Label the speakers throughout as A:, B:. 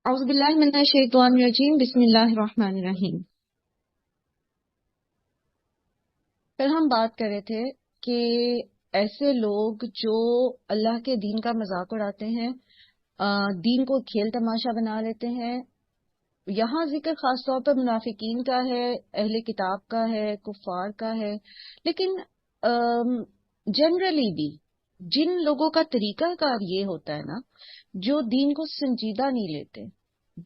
A: اعوذ باللہ من الشیطان الرجیم بسم اللہ الرحمن الرحیم. پھر ہم بات کر رہے تھے کہ ایسے لوگ جو اللہ کے دین کا مذاق اڑاتے ہیں، دین کو کھیل تماشا بنا لیتے ہیں. یہاں ذکر خاص طور پر منافقین کا ہے، اہل کتاب کا ہے، کفار کا ہے. لیکن جنرلی بھی جن لوگوں کا طریقہ کار یہ ہوتا ہے نا، جو دین کو سنجیدہ نہیں لیتے،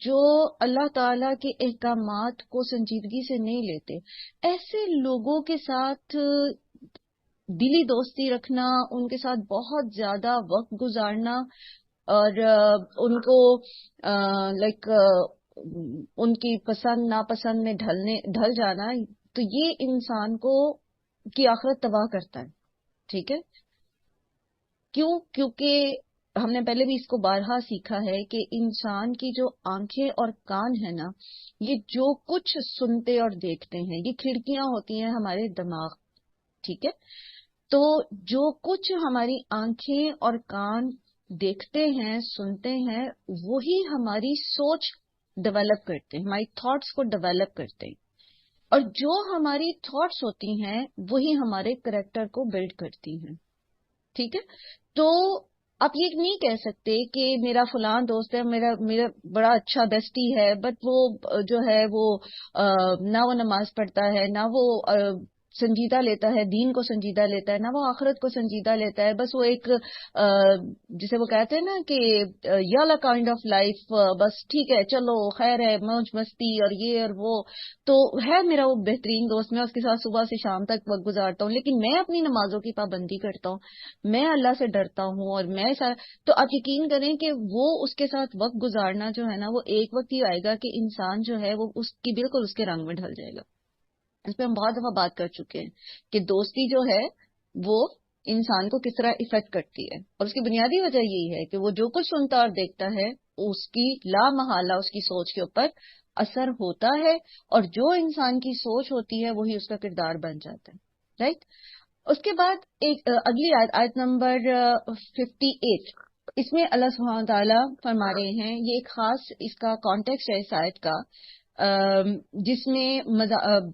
A: جو اللہ تعالی کے احکامات کو سنجیدگی سے نہیں لیتے، ایسے لوگوں کے ساتھ دلی دوستی رکھنا، ان کے ساتھ بہت زیادہ وقت گزارنا اور ان کو لائک ان کی پسند ناپسند میں ڈھل جانا، تو یہ انسان کو کی آخرت تباہ کرتا ہے. ٹھیک ہے؟ کیوں؟ کیونکہ ہم نے پہلے بھی اس کو بارہا سیکھا ہے کہ انسان کی جو آنکھیں اور کان ہے نا، یہ جو کچھ سنتے اور دیکھتے ہیں، یہ کھڑکیاں ہوتی ہیں ہمارے دماغ. ٹھیک ہے؟ تو جو کچھ ہماری آنکھیں اور کان دیکھتے ہیں، سنتے ہیں، وہی ہماری سوچ ڈیولپ کرتے ہیں، ہماری تھاٹس کو ڈیولپ کرتے ہیں. اور جو ہماری تھاٹس ہوتی ہیں وہی ہمارے کریکٹر کو بلڈ کرتی ہیں. ٹھیک ہے؟ تو آپ یہ نہیں کہہ سکتے کہ میرا فلاں دوست ہے، میرا بڑا اچھا بیسٹی ہے، بٹ وہ جو ہے وہ نہ وہ نماز پڑھتا ہے، نہ وہ سنجیدہ لیتا ہے، دین کو سنجیدہ لیتا ہے، نہ وہ آخرت کو سنجیدہ لیتا ہے. بس وہ ایک جسے وہ کہتے ہیں نا کہ یالا کائنڈ آف لائف، بس ٹھیک ہے، چلو خیر ہے، موج مستی اور یہ اور وہ. تو ہے میرا وہ بہترین دوست، میں اس کے ساتھ صبح سے شام تک وقت گزارتا ہوں، لیکن میں اپنی نمازوں کی پابندی کرتا ہوں، میں اللہ سے ڈرتا ہوں، اور میں تو آپ یقین کریں کہ وہ اس کے ساتھ وقت گزارنا جو ہے نا، وہ ایک وقت ہی آئے گا کہ انسان جو ہے وہ اس کی بالکل اس کے رنگ میں ڈھل جائے گا. اس پہ ہم بہت دفعہ بات کر چکے ہیں کہ دوستی جو ہے وہ انسان کو کس طرح افیکٹ کرتی ہے، اور اس کی بنیادی وجہ یہی ہے کہ وہ جو کچھ سنتا اور دیکھتا ہے اس کی لا محالہ اس کی سوچ کے اوپر اثر ہوتا ہے، اور جو انسان کی سوچ ہوتی ہے وہی اس کا کردار بن جاتا ہے. رائٹ؟ اس کے بعد ایک اگلی آیت، آیت نمبر 58، اس میں اللہ سبحانہ تعالیٰ فرما رہے ہیں، یہ ایک خاص اس کا کانٹیکسٹ ہے اس آیت کا، جس میں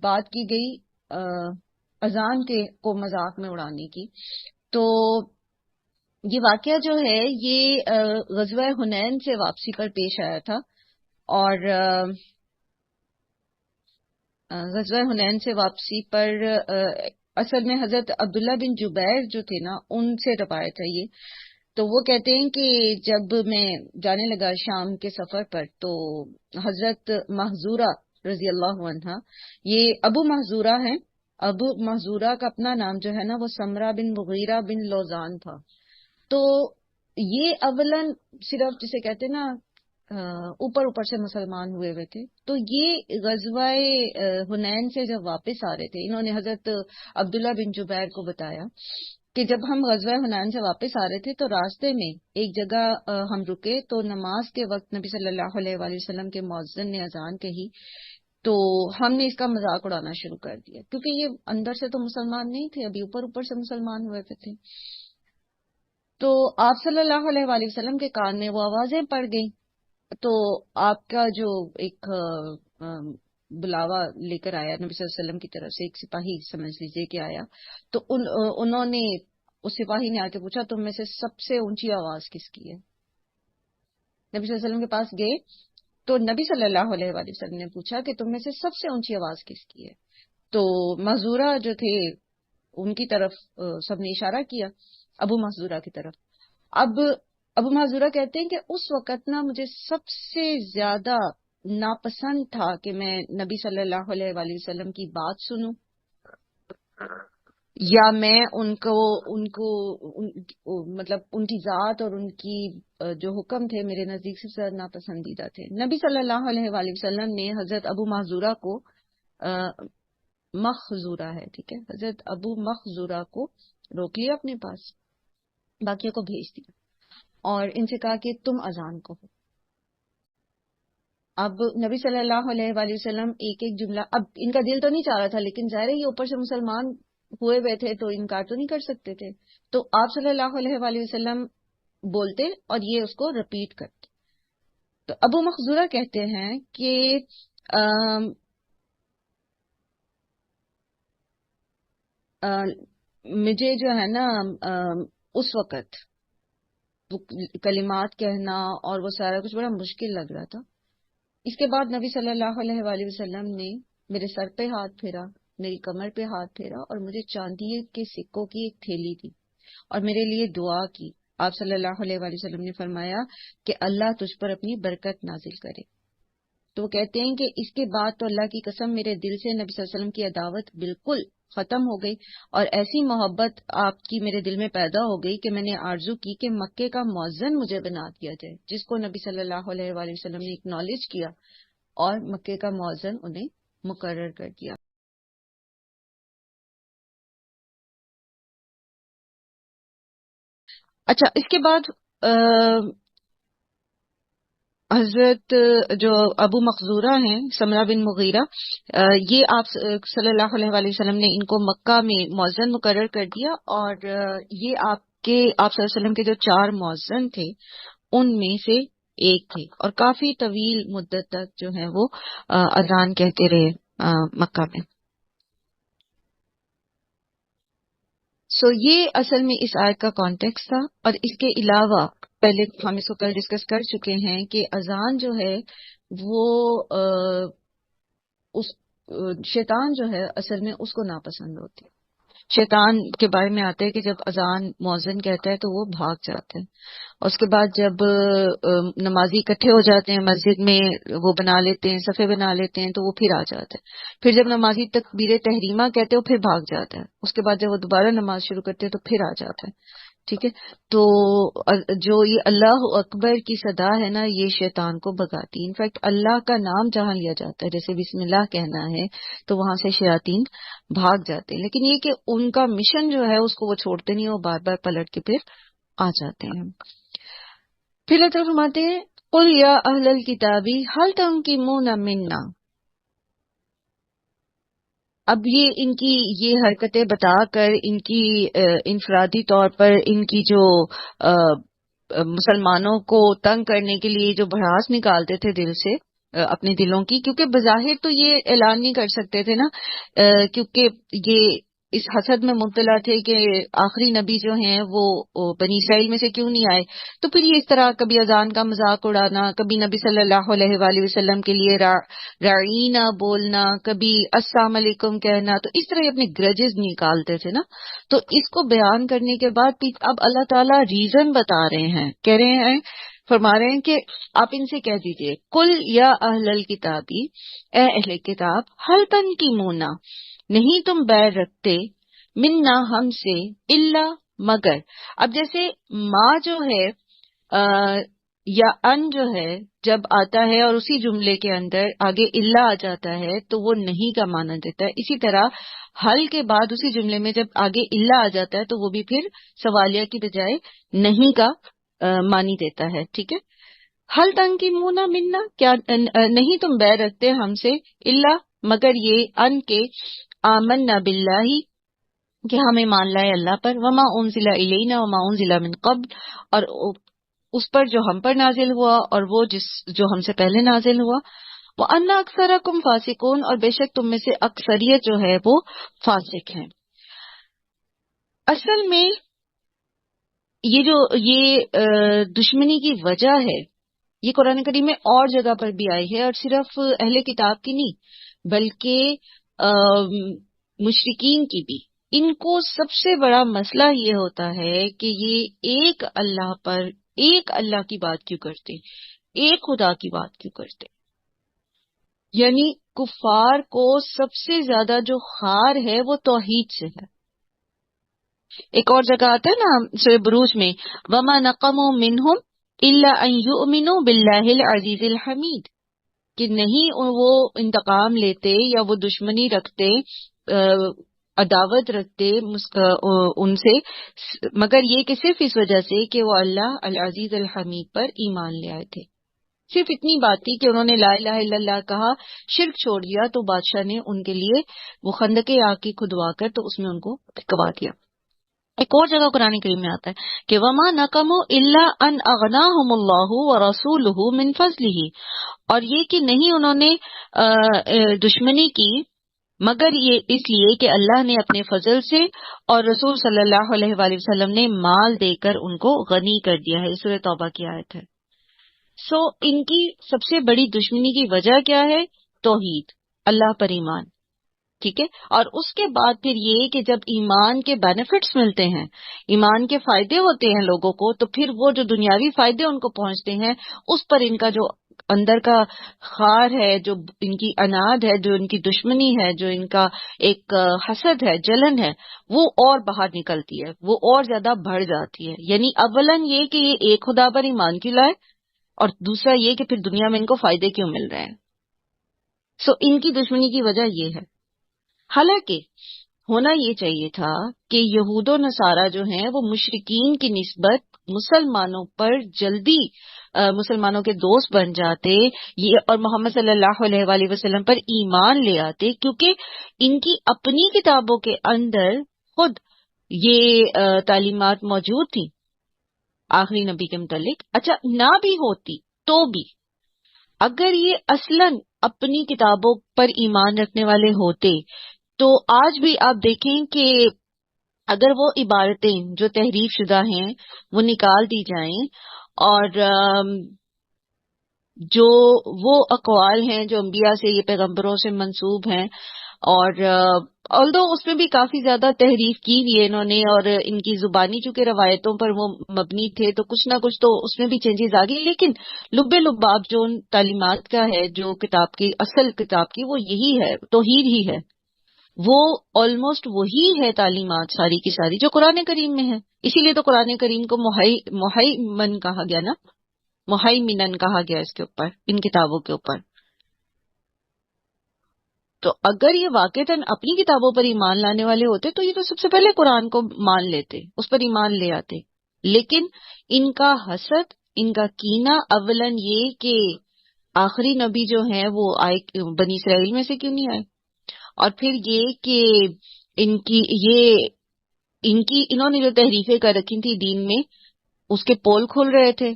A: بات کی گئی اذان کے کو مذاق میں اڑانے کی. تو یہ واقعہ جو ہے یہ غزوہ حنین سے واپسی پر پیش آیا تھا، اور غزوہ حنین سے واپسی پر اصل میں حضرت عبداللہ بن جبیر جو تھے نا، ان سے روایت ہے یہ. تو وہ کہتے ہیں کہ جب میں جانے لگا شام کے سفر پر، تو حضرت محظورہ رضی اللہ عنہ، یہ ابو محظورہ ہیں، ابو محظورہ کا اپنا نام جو ہے نا وہ سمرہ بن مغیرہ بن لوزان تھا. تو یہ اولن صرف جسے کہتے ہیں نا اوپر اوپر سے مسلمان ہوئے ہوئے تھے. تو یہ غزوہ حنین سے جب واپس آ رہے تھے، انہوں نے حضرت عبداللہ بن جبیر کو بتایا کہ جب ہم غزوہ حنین سے واپس آ رہے تھے تو راستے میں ایک جگہ ہم رکے، تو نماز کے وقت نبی صلی اللہ علیہ وآلہ وسلم کے مؤذن نے اذان کہی. تو ہم نے اس کا مذاق اڑانا شروع کر دیا، کیونکہ یہ اندر سے تو مسلمان نہیں تھے، ابھی اوپر اوپر سے مسلمان ہوئے تھے. تو آپ صلی اللہ علیہ وآلہ وسلم کے کان میں وہ آوازیں پڑ گئیں. تو آپ کا جو ایک بلاوا لے کر آیا نبی صلی اللہ علیہ وسلم کی طرف سے، ایک سپاہی سمجھ لیجئے کہ آیا، تو انہوں نے اس سپاہی نے آ کے پوچھا تم میں سے سب سے اونچی آواز کس کی ہے. نبی صلی اللہ علیہ وسلم کے پاس گئے تو نبی صلی اللہ علیہ وآلہ وسلم نے پوچھا کہ تم میں سے سب سے اونچی آواز کس کی ہے. تو محظورہ جو تھے ان کی طرف سب نے اشارہ کیا، ابو محظورہ کی طرف. اب ابو معذورہ کہتے ہیں کہ اس وقت نا مجھے سب سے زیادہ ناپسند تھا کہ میں نبی صلی اللہ علیہ وآلہ وسلم کی بات سنوں، یا میں مطلب ان کی ذات اور ان کی جو حکم تھے میرے نزدیک سے زیادہ ناپسندیدہ تھے. نبی صلی اللہ علیہ وآلہ وسلم نے حضرت ابو محذورہ کو مخذورہ ہے، ٹھیک ہے، حضرت ابو مخذورہ کو روک لیا اپنے پاس، باقیوں کو بھیج دیا اور ان سے کہا کہ تم اذان کہو. اب نبی صلی اللہ علیہ وآلہ وسلم ایک ایک جملہ، اب ان کا دل تو نہیں چاہ رہا تھا، لیکن ظاہر ہے یہ اوپر سے مسلمان ہوئے ہوئے تھے تو انکار تو نہیں کر سکتے تھے. تو آپ صلی اللہ علیہ وآلہ وسلم بولتے اور یہ اس کو رپیٹ کرتے. تو ابو مخزورہ کہتے ہیں کہ آم، مجھے جو ہے نا اس وقت وہ کلمات کہنا اور وہ سارا کچھ بڑا مشکل لگ رہا تھا. اس کے بعد نبی صلی اللہ علیہ وآلہ وسلم نے میرے سر پہ ہاتھ پھیرا، میری کمر پہ ہاتھ پھیرا اور مجھے چاندی کے سکوں کی ایک تھیلی دی اور میرے لیے دعا کی. آپ صلی اللہ علیہ وآلہ وسلم نے فرمایا کہ اللہ تجھ پر اپنی برکت نازل کرے. تو وہ کہتے ہیں کہ اس کے بعد تو اللہ کی قسم میرے دل سے نبی صلی اللہ علیہ وسلم کی عداوت بالکل ختم ہو گئی اور ایسی محبت آپ کی میرے دل میں پیدا ہو گئی کہ میں نے آرزو کی کہ مکے کا مؤذن مجھے بنا دیا جائے، جس کو نبی صلی اللہ علیہ وآلہ وسلم نے اکنالج کیا اور مکے کا مؤذن انہیں مقرر کر دیا. اچھا، اس کے بعد حضرت جو ابو مخزورہ ہیں سمرہ بن مغیرہ، یہ آپ صلی اللہ علیہ وآلہ وسلم نے ان کو مکہ میں مؤذن مقرر کر دیا اور یہ آپ صلی اللہ علیہ وسلم کے جو 4 مؤذن تھے ان میں سے ایک تھے اور کافی طویل مدت تک جو ہے وہ اذان کہتے رہے مکہ میں. سو یہ اصل میں اس آیت کا کانٹیکس تھا. اور اس کے علاوہ پہلے ہم اس کو کل ڈسکس کر چکے ہیں کہ اذان جو ہے وہ اس شیطان جو ہے اصل میں اس کو ناپسند ہوتی ہے. شیطان کے بارے میں آتا ہے کہ جب اذان مؤذن کہتا ہے تو وہ بھاگ جاتے ہیں اور اس کے بعد جب نمازی اکٹھے ہو جاتے ہیں مسجد میں، وہ بنا لیتے ہیں، صفے بنا لیتے ہیں، تو وہ پھر آ جاتے ہیں. پھر جب نمازی تکبیر تحریمہ کہتے ہیں وہ پھر بھاگ جاتا ہے. اس کے بعد جب وہ دوبارہ نماز شروع کرتے ہیں تو پھر آ جاتا ہے. ٹھیک ہے. تو جو یہ اللہ اکبر کی صدا ہے نا، یہ شیطان کو بھگاتی. انفیکٹ اللہ کا نام جہاں لیا جاتا ہے، جیسے بسم اللہ کہنا ہے، تو وہاں سے شیاطین بھاگ جاتے ہیں. لیکن یہ کہ ان کا مشن جو ہے اس کو وہ چھوڑتے نہیں، وہ بار بار پلٹ کے پھر آ جاتے ہیں. پھر اللہ تعالیٰ فرماتے ہیں قل یا اہل الکتابی هل تنقمون منا. اب یہ ان کی یہ حرکتیں بتا کر ان کی انفرادی طور پر ان کی جو مسلمانوں کو تنگ کرنے کے لیے جو بھڑاس نکالتے تھے دل سے اپنے دلوں کی، کیونکہ بظاہر تو یہ اعلان نہیں کر سکتے تھے نا، کیونکہ یہ اس حسد میں مبتلا تھے کہ آخری نبی جو ہیں وہ بنی اسرائیل میں سے کیوں نہیں آئے. تو پھر یہ اس طرح کبھی اذان کا مذاق اڑانا، کبھی نبی صلی اللہ علیہ وآلہ وسلم کے لیے رعینا بولنا، کبھی السلام علیکم کہنا، تو اس طرح یہ اپنے گرجز نکالتے تھے نا. تو اس کو بیان کرنے کے بعد اب اللہ تعالیٰ ریزن بتا رہے ہیں، کہہ رہے ہیں، فرما رہے ہیں کہ آپ ان سے کہہ دیجئے کل یا اہل الکتابی، اے اہل کتاب، حل تنقمون، نہیں تم بیر رکھتے، منا ہم سے، الا مگر. اب جیسے ماں جو ہے یا ان جو ہے جب آتا ہے اور اسی جملے کے اندر آگے الا آ جاتا ہے تو وہ نہیں کا معنی دیتا ہے. اسی طرح حل کے بعد اسی جملے میں جب آگے الا آ جاتا ہے تو وہ بھی پھر سوالیہ کی بجائے نہیں کا معنی دیتا ہے. ٹھیک ہے. حل تنقمون منا، کیا نہیں تم بیر رکھتے ہم سے، الا مگر یہ ان کے آمنا باللہ کہ ہمیں مان لائے اللہ پر، وما انزل الینا وما انزل من قبل، اور اس پر جو ہم پر نازل ہوا اور وہ جو ہم سے پہلے نازل ہوا، وان اکثرکم فاسقون، اور بے شک تم میں سے اکثریت جو ہے وہ فاسق ہیں. اصل میں یہ دشمنی کی وجہ ہے، یہ قرآن کریم میں اور جگہ پر بھی آئی ہے، اور صرف اہل کتاب کی نہیں بلکہ مشرکین کی بھی. ان کو سب سے بڑا مسئلہ یہ ہوتا ہے کہ یہ ایک اللہ پر، ایک اللہ کی بات کیوں کرتے، ایک خدا کی بات کیوں کرتے. یعنی کفار کو سب سے زیادہ جو خار ہے وہ توحید سے ہے. ایک اور جگہ آتا ہے نا سورہ بروج میں، وما نقموا منہم الا ان یؤمنوا باللہ العزیز الحمید، کہ نہیں وہ انتقام لیتے یا وہ دشمنی رکھتے، عداوت رکھتے ان سے، مگر یہ کہ صرف اس وجہ سے کہ وہ اللہ العزیز الحمید پر ایمان لے آئے تھے. صرف اتنی بات تھی کہ انہوں نے لا الہ الا اللہ کہا، شرک چھوڑ دیا، تو بادشاہ نے ان کے لیے وہ خندق آگ کی کھدوا کر تو اس میں ان کو پھینکوا دیا. ایک اور جگہ قرآن کریم میں آتا ہے کہ وما نقموا الا ان اغناهم اللہ ورسولہ من فضلہ، اور یہ کہ نہیں انہوں نے دشمنی کی مگر یہ اس لیے کہ اللہ نے اپنے فضل سے اور رسول صلی اللہ علیہ وآلہ وسلم نے مال دے کر ان کو غنی کر دیا ہے۔ سورہ توبہ کی آیت ہے۔ ان کی سب سے بڑی دشمنی کی وجہ کیا ہے؟ توحید، اللہ پر ایمان، ٹھیک ہے۔ اور اس کے بعد پھر یہ کہ جب ایمان کے بینیفٹس ملتے ہیں، ایمان کے فائدے ہوتے ہیں لوگوں کو، تو پھر وہ جو دنیاوی فائدے ان کو پہنچتے ہیں اس پر ان کا جو اندر کا خار ہے، جو ان کی اناد ہے، جو ان کی دشمنی ہے، جو ان کا ایک حسد ہے، جلن ہے، وہ اور باہر نکلتی ہے، وہ اور زیادہ بڑھ جاتی ہے۔ یعنی اولاً یہ کہ یہ ایک خدا پر ایمان کیوں لائے، اور دوسرا یہ کہ پھر دنیا میں ان کو فائدے کیوں مل رہے ہیں۔ ان کی دشمنی کی وجہ یہ ہے۔ حالانکہ ہونا یہ چاہیے تھا کہ یہود و نصارہ جو ہیں وہ مشرکین کی نسبت مسلمانوں پر جلدی مسلمانوں کے دوست بن جاتے یہ، اور محمد صلی اللہ علیہ وآلہ وسلم پر ایمان لے آتے، کیونکہ ان کی اپنی کتابوں کے اندر خود یہ تعلیمات موجود تھیں آخری نبی کے متعلق۔ اچھا نہ بھی ہوتی تو بھی اگر یہ اصلاً اپنی کتابوں پر ایمان رکھنے والے ہوتے تو آج بھی آپ دیکھیں کہ اگر وہ عبارتیں جو تحریف شدہ ہیں وہ نکال دی جائیں، اور جو وہ اقوال ہیں جو انبیاء سے، یہ پیغمبروں سے منسوب ہیں، اور although اس میں بھی کافی زیادہ تحریف کی ہوئی ہے انہوں نے، اور ان کی زبانی چونکہ روایتوں پر وہ مبنی تھے تو کچھ نہ کچھ تو اس میں بھی چینجز آ گئی، لیکن لب لباب جو ان تعلیمات کا ہے، جو کتاب کی اصل کتاب کی، وہ یہی ہے، توحید ہی ہے، وہ آلموسٹ وہی ہے تعلیمات ساری کی ساری جو قرآن کریم میں ہے۔ اسی لیے تو قرآن کریم کو محیمن کہا گیا نا، محیمنن کہا گیا اس کے اوپر، ان کتابوں کے اوپر۔ تو اگر یہ واقعتاً اپنی کتابوں پر ایمان لانے والے ہوتے تو یہ تو سب سے پہلے قرآن کو مان لیتے، اس پر ایمان لے آتے، لیکن ان کا حسد، ان کا کینہ اولاً یہ کہ آخری نبی جو ہیں وہ آئے بنی اسرائیل میں سے کیوں نہیں آئے، اور پھر یہ کہ انہوں نے جو تحریفیں کر رکھی تھی دین میں، اس کے پول کھل رہے تھے،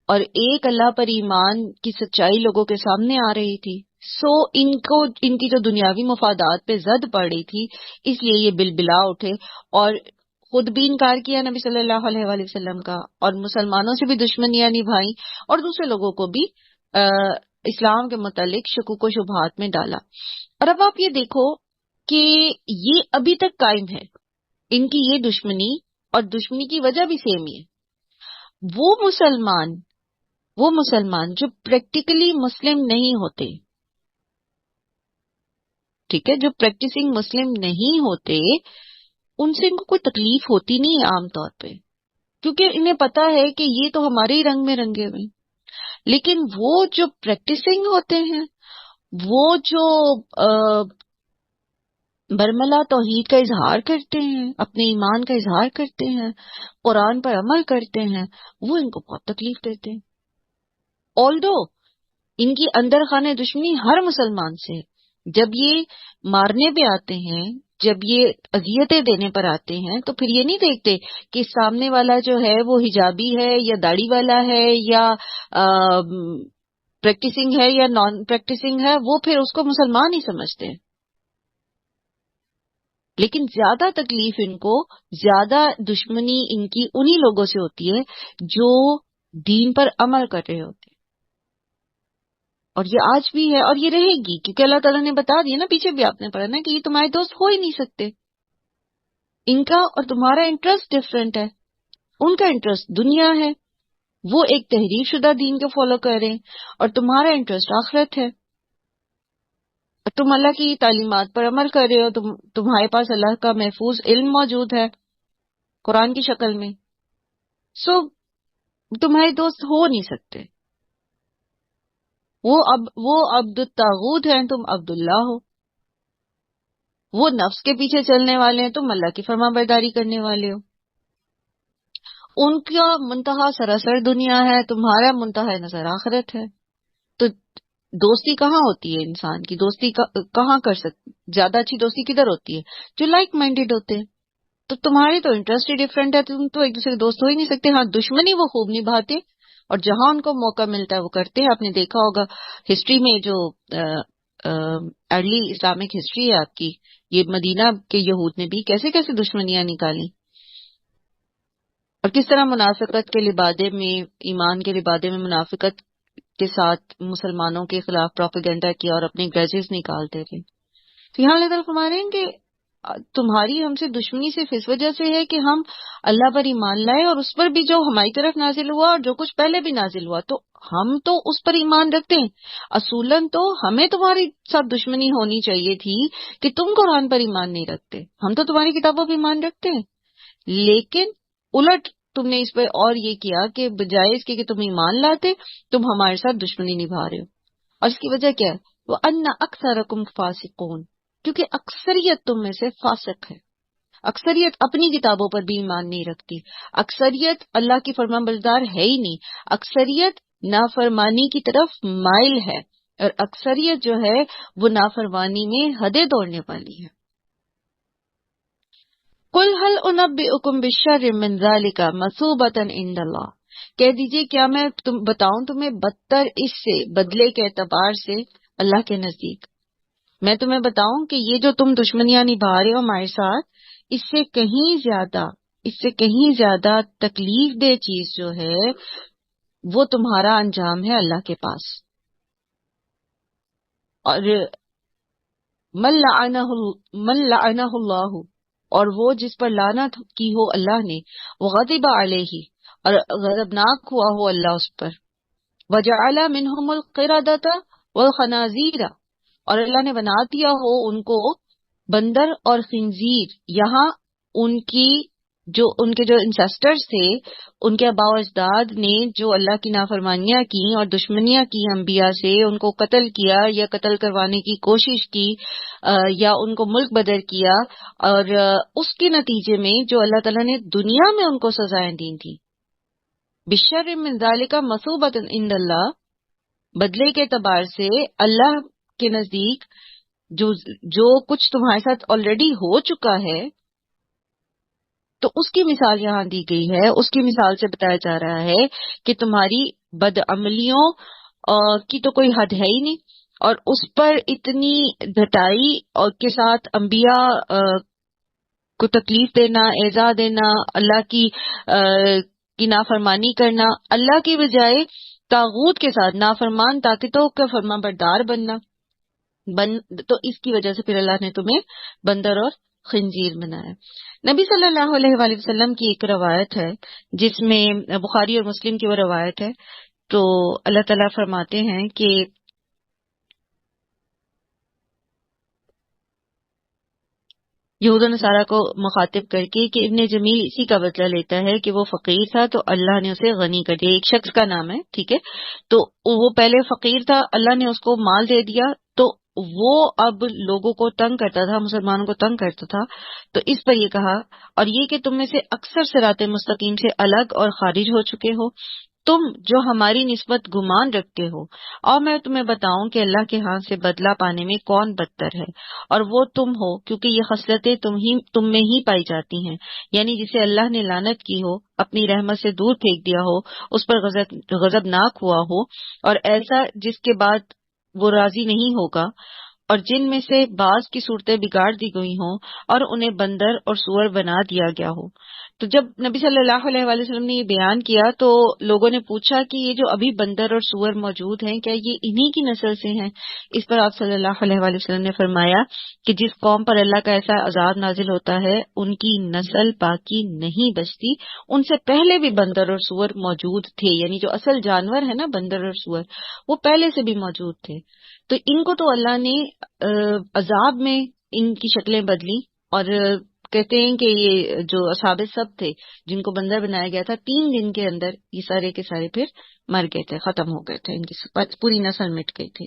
A: اور ایک اللہ پر ایمان کی سچائی لوگوں کے سامنے آ رہی تھی۔ ان کی جو دنیاوی مفادات پہ زد پڑ رہی تھی، اس لیے یہ بلبلا اٹھے اور خود بھی انکار کیا نبی صلی اللہ علیہ وآلہ وسلم کا، اور مسلمانوں سے بھی دشمنیاں نبھائیں، اور دوسرے لوگوں کو بھی اسلام کے متعلق شکوک و شبہات میں ڈالا۔ اور اب آپ یہ دیکھو کہ یہ ابھی تک قائم ہے، ان کی یہ دشمنی، اور دشمنی کی وجہ بھی سیم ہی ہے۔ وہ مسلمان جو پریکٹیکلی مسلم نہیں ہوتے، ٹھیک ہے، جو پریکٹسنگ مسلم نہیں ہوتے، ان سے ان کو کوئی تکلیف ہوتی نہیں ہے عام طور پہ، کیونکہ انہیں پتا ہے کہ یہ تو ہمارے ہی رنگ میں رنگے ہوئے۔ لیکن وہ جو پریکٹسنگ ہوتے ہیں، وہ جو برملا توحید کا اظہار کرتے ہیں، اپنے ایمان کا اظہار کرتے ہیں، قرآن پر عمل کرتے ہیں، وہ ان کو بہت تکلیف دیتے ہیں۔ آلدو ان کی اندر خانہ دشمنی ہر مسلمان سے ہے۔ جب یہ مارنے پہ آتے ہیں، جب یہ اذیتیں دینے پر آتے ہیں، تو پھر یہ نہیں دیکھتے کہ سامنے والا جو ہے وہ حجابی ہے یا داڑھی والا ہے یا پریکٹسنگ ہے یا نان پریکٹسنگ ہے، وہ پھر اس کو مسلمان ہی سمجھتے ہیں۔ لیکن زیادہ تکلیف ان کو، زیادہ دشمنی ان کی انہی لوگوں سے ہوتی ہے جو دین پر عمل کر رہے ہوتے ہیں، اور یہ آج بھی ہے اور یہ رہے گی، کیونکہ اللہ تعالیٰ نے بتا دیا نا، پیچھے بھی آپ نے پڑھا نا کہ یہ تمہارے دوست ہو ہی نہیں سکتے۔ ان کا اور تمہارا انٹرسٹ ڈفرینٹ ہے، ان کا انٹرسٹ دنیا ہے، وہ ایک تحریف شدہ دین کو فالو کر رہے ہیں، اور تمہارا انٹرسٹ آخرت ہے، تم اللہ کی تعلیمات پر عمل کر رہے ہو، تمہارے پاس اللہ کا محفوظ علم موجود ہے قرآن کی شکل میں، تمہارے دوست ہو نہیں سکتے۔ وہ عبد الطاغوت ہیں، تم عبداللہ ہو۔ وہ نفس کے پیچھے چلنے والے ہیں، تم اللہ کی فرما برداری کرنے والے ہو۔ ان کا منتہا سراسر دنیا ہے، تمہارا منتہا نظر آخرت ہے۔ تو دوستی کہاں ہوتی ہے؟ انسان کی دوستی کہاں کر سکتی؟ زیادہ اچھی دوستی کدھر ہوتی ہے؟ جو لائک مائنڈیڈ ہوتے ہیں۔ تو تمہارے تو انٹرسٹ ہی ڈفرینٹ ہے، تم تو ایک دوسرے کے دوست ہو ہی نہیں سکتے. ہاں دشمنی وہ خوب نبھاتے اور جہاں ان کو موقع ملتا ہے وہ کرتے ہیں. آپ نے دیکھا ہوگا ہسٹری میں جو ارلی اسلامک ہسٹری ہے آپ کی، یہ مدینہ کے یہود نے بھی کیسے کیسے دشمنیاں نکالی اور کس طرح منافقت کے لبادے میں، ایمان کے لبادے میں منافقت کے ساتھ مسلمانوں کے خلاف پروپیگنڈا کیا اور اپنے گرجز نکالتے تھے. تو یہاں اللہ تعالیٰ فرما رہے ہیں کہ تمہاری ہم سے دشمنی صرف اس وجہ سے ہے کہ ہم اللہ پر ایمان لائے اور اس پر بھی جو ہماری طرف نازل ہوا اور جو کچھ پہلے بھی نازل ہوا، تو ہم تو اس پر ایمان رکھتے ہیں. اصولاً تو ہمیں تمہاری ساتھ دشمنی ہونی چاہیے تھی کہ تم قرآن پر ایمان نہیں رکھتے. ہم تو تمہاری کتابوں پر ایمان رکھتے ہیں، لیکن الٹ تم نے اس پہ اور یہ کیا کہ بجائے اس کے کہ تم ایمان لاتے، تم ہمارے ساتھ دشمنی نبھا رہے ہو. اور اس کی وجہ کیا ہے؟ وَأَنَّ أَكْثَرَكُمْ فَاسِقُونَ، کیونکہ اکثریت تم میں سے فاسق ہے. اکثریت اپنی کتابوں پر بھی ایمان نہیں رکھتی، اکثریت اللہ کی فرمان بردار ہے ہی نہیں، اکثریت نافرمانی کی طرف مائل ہے، اور اکثریت جو ہے وہ نافرمانی میں حدیں توڑنے والی ہے. قُلْ هَلْ أُنَبِّئُكُمْ بِالشَّرِّ مِنْ ذَلِكَ مَثُوبَةً عِندَ اللَّهِ، کہہ دیجئے کیا میں بتاؤں تمہیں بدتر اس سے، بدلے کے اعتبار سے اللہ کے نزدیک. میں تمہیں بتاؤں کہ یہ جو تم دشمنیاں نبھا رہے ہو ہمارے ساتھ، اس سے کہیں زیادہ تکلیف دہ چیز جو ہے وہ تمہارا انجام ہے اللہ کے پاس. اور من لعنہ اللہ، اور وہ جس پر لعنت کی ہو اللہ نے، وغضب علیہ، اور غضبناک ہوا ہو اللہ اس پر، وجعل منہم القردۃ والخنازیر، اور اللہ نے بنا دیا ہو ان کو بندر اور خنزیر. یہاں ان کے جو انسیسٹرز تھے، ان کے آباء و اجداد نے جو اللہ کی نافرمانیاں کی اور دشمنیاں کی انبیاء سے، ان کو قتل کیا یا قتل کروانے کی کوشش کی یا ان کو ملک بدر کیا، اور اس کے نتیجے میں جو اللہ تعالیٰ نے دنیا میں ان کو سزائیں دی تھیں. بشر من ذالک مثوبۃ عند اللہ، بدلے کے اعتبار سے اللہ کے نزدیک جو کچھ تمہارے ساتھ آلریڈی ہو چکا ہے، تو اس کی مثال یہاں دی گئی ہے. اس کی مثال سے بتایا جا رہا ہے کہ تمہاری بدعملیوں کی تو کوئی حد ہے ہی نہیں، اور اس پر اتنی ڈھٹائی اور کے ساتھ انبیاء کو تکلیف دینا، ایذا دینا، اللہ کی نافرمانی کرنا، اللہ کی بجائے طاغوت کے ساتھ نافرمان طاقتوں کا فرما بردار بننا، تو اس کی وجہ سے پھر اللہ نے تمہیں بندر اور خنزیر بنایا. نبی صلی اللہ علیہ وآلہ وسلم کی ایک روایت ہے جس میں بخاری اور مسلم کی وہ روایت ہے. تو اللہ تعالیٰ فرماتے ہیں کہ یہود و نصارہ کو مخاطب کر کے کہ ابن جمیل اسی کا بدلہ لیتا ہے کہ وہ فقیر تھا تو اللہ نے اسے غنی کر دیا. ایک شخص کا نام ہے، ٹھیک ہے، تو وہ پہلے فقیر تھا، اللہ نے اس کو مال دے دیا، تو وہ اب لوگوں کو تنگ کرتا تھا، مسلمانوں کو تنگ کرتا تھا. تو اس پر یہ کہا، اور یہ کہ تم میں سے اکثر صراط مستقیم سے الگ اور خارج ہو چکے ہو، تم جو ہماری نسبت گمان رکھتے ہو. اور میں تمہیں بتاؤں کہ اللہ کے ہاں سے بدلہ پانے میں کون بدتر ہے، اور وہ تم ہو، کیونکہ یہ خصلتیں تم میں ہی پائی جاتی ہیں. یعنی جسے اللہ نے لعنت کی ہو، اپنی رحمت سے دور پھینک دیا ہو، اس پر غضبناک ہوا ہو، اور ایسا جس کے بعد وہ راضی نہیں ہوگا، اور جن میں سے بعض کی صورتیں بگاڑ دی گئی ہوں اور انہیں بندر اور سور بنا دیا گیا ہو. تو جب نبی صلی اللہ علیہ وآلہ وسلم نے یہ بیان کیا تو لوگوں نے پوچھا کہ یہ جو ابھی بندر اور سور موجود ہیں، کیا یہ انہی کی نسل سے ہیں؟ اس پر آپ صلی اللہ علیہ وآلہ وسلم نے فرمایا کہ جس قوم پر اللہ کا ایسا عذاب نازل ہوتا ہے ان کی نسل باقی نہیں بچتی. ان سے پہلے بھی بندر اور سور موجود تھے، یعنی جو اصل جانور ہے نا بندر اور سور، وہ پہلے سے بھی موجود تھے. تو ان کو تو اللہ نے عذاب میں ان کی شکلیں بدلی، اور کہتے ہیں کہ یہ جو اصحاب سب تھے جن کو بندر بنایا گیا تھا، 3 دن کے اندر یہ سارے کے سارے پھر مر گئے تھے، ختم ہو گئے تھے، ان کی پوری نسل مٹ گئی تھی.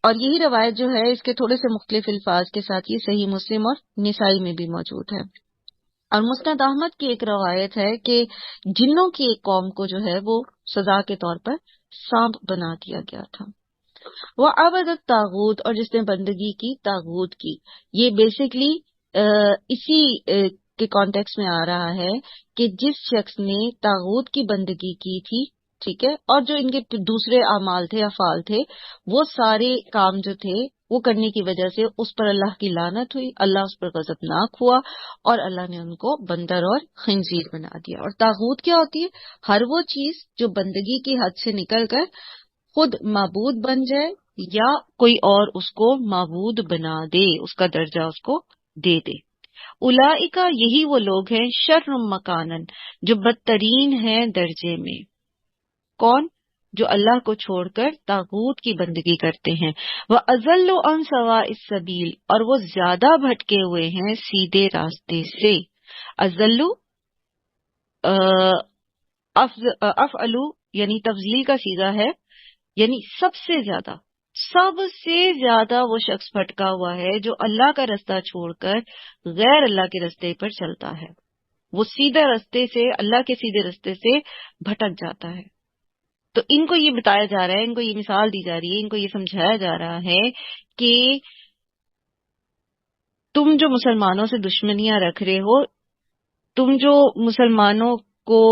A: اور یہی روایت جو ہے اس کے تھوڑے سے مختلف الفاظ کے ساتھ یہ صحیح مسلم اور نسائی میں بھی موجود ہے. اور مسند احمد کی ایک روایت ہے کہ جنوں کی ایک قوم کو جو ہے وہ سزا کے طور پر سانپ بنا دیا گیا تھا. وہ عبادت طاغوت، اور جس نے بندگی کی طاغوت کی. یہ بیسکلی اسی کے کانٹیکس میں آ رہا ہے کہ جس شخص نے طاغوت کی بندگی کی تھی، ٹھیک ہے، اور جو ان کے دوسرے اعمال تھے، افعال تھے، وہ سارے کام جو تھے وہ کرنے کی وجہ سے اس پر اللہ کی لعنت ہوئی، اللہ اس پر غضبناک ہوا، اور اللہ نے ان کو بندر اور خنزیر بنا دیا۔ اور طاغوت کیا ہوتی ہے؟ ہر وہ چیز جو بندگی کی حد سے نکل کر خود معبود بن جائے یا کوئی اور اس کو معبود بنا دے، اس کا درجہ اس کو دے دے۔ اولئک یہی وہ لوگ ہیں شر مکانن جو بدترین ہیں درجے میں۔ کون؟ جو اللہ کو چھوڑ کر طاغوت کی بندگی کرتے ہیں۔ وَأَضَلُّ عَن سَوَاءِ السَّبِيلِ اور وہ زیادہ بھٹکے ہوئے ہیں سیدھے راستے سے۔ اضلو افعلو یعنی تفضیل کا صیغہ ہے، یعنی سب سے زیادہ وہ شخص بھٹکا ہوا ہے جو اللہ کا رستہ چھوڑ کر غیر اللہ کے رستے پر چلتا ہے۔ وہ سیدھے رستے سے، اللہ کے سیدھے رستے سے بھٹک جاتا ہے۔ تو ان کو یہ بتایا جا رہا ہے، ان کو یہ مثال دی جا رہی ہے، ان کو یہ سمجھایا جا رہا ہے کہ تم جو مسلمانوں سے دشمنیاں رکھ رہے ہو، تم جو مسلمانوں کو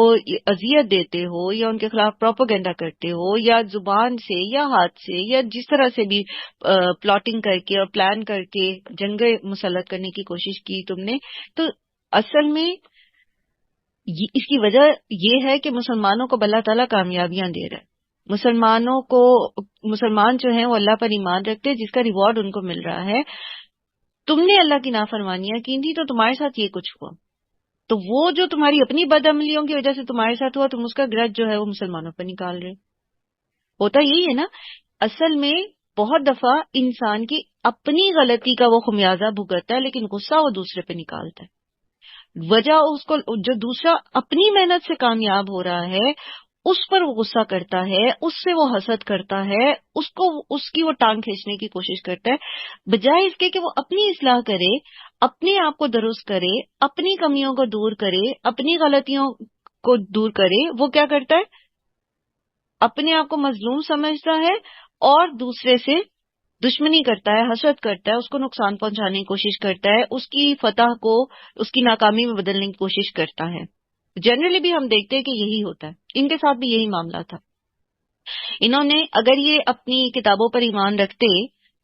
A: اذیت دیتے ہو یا ان کے خلاف پروپیگنڈا کرتے ہو، یا زبان سے یا ہاتھ سے یا جس طرح سے بھی پلاٹنگ کر کے اور پلان کر کے جنگ مسلط کرنے کی کوشش کی تم نے، تو اصل میں اس کی وجہ یہ ہے کہ مسلمانوں کو اللہ تعالیٰ کامیابیاں دے رہا ہے۔ مسلمان جو ہیں وہ اللہ پر ایمان رکھتے ہیں، جس کا ریوارڈ ان کو مل رہا ہے۔ تم نے اللہ کی نافرمانیاں کی تھی تو تمہارے ساتھ یہ کچھ ہوا، تو وہ جو تمہاری اپنی بد عملیوں کی وجہ سے تمہارے ساتھ ہوا، تم اس کا گرج جو ہے وہ مسلمانوں پر نکال رہے۔ ہوتا یہی ہے نا، اصل میں بہت دفعہ انسان کی اپنی غلطی کا وہ خمیازہ بھگتتا ہے، لیکن غصہ وہ دوسرے پہ نکالتا ہے۔ وجہ اس کو جو دوسرا اپنی محنت سے کامیاب ہو رہا ہے اس پر وہ غصہ کرتا ہے، اس سے وہ حسد کرتا ہے، اس کی وہ ٹانگ کھینچنے کی کوشش کرتا ہے، بجائے اس کے کہ وہ اپنی اصلاح کرے، اپنے آپ کو درست کرے، اپنی کمیوں کو دور کرے، اپنی غلطیوں کو دور کرے۔ وہ کیا کرتا ہے؟ اپنے آپ کو مظلوم سمجھتا ہے اور دوسرے سے دشمنی کرتا ہے، حسد کرتا ہے، اس کو نقصان پہنچانے کی کوشش کرتا ہے، اس کی فتح کو اس کی ناکامی میں بدلنے کی کوشش کرتا ہے۔ جنرلی بھی ہم دیکھتے ہیں کہ یہی ہوتا ہے، ان کے ساتھ بھی یہی معاملہ تھا۔ انہوں نے اگر یہ اپنی کتابوں پر ایمان رکھتے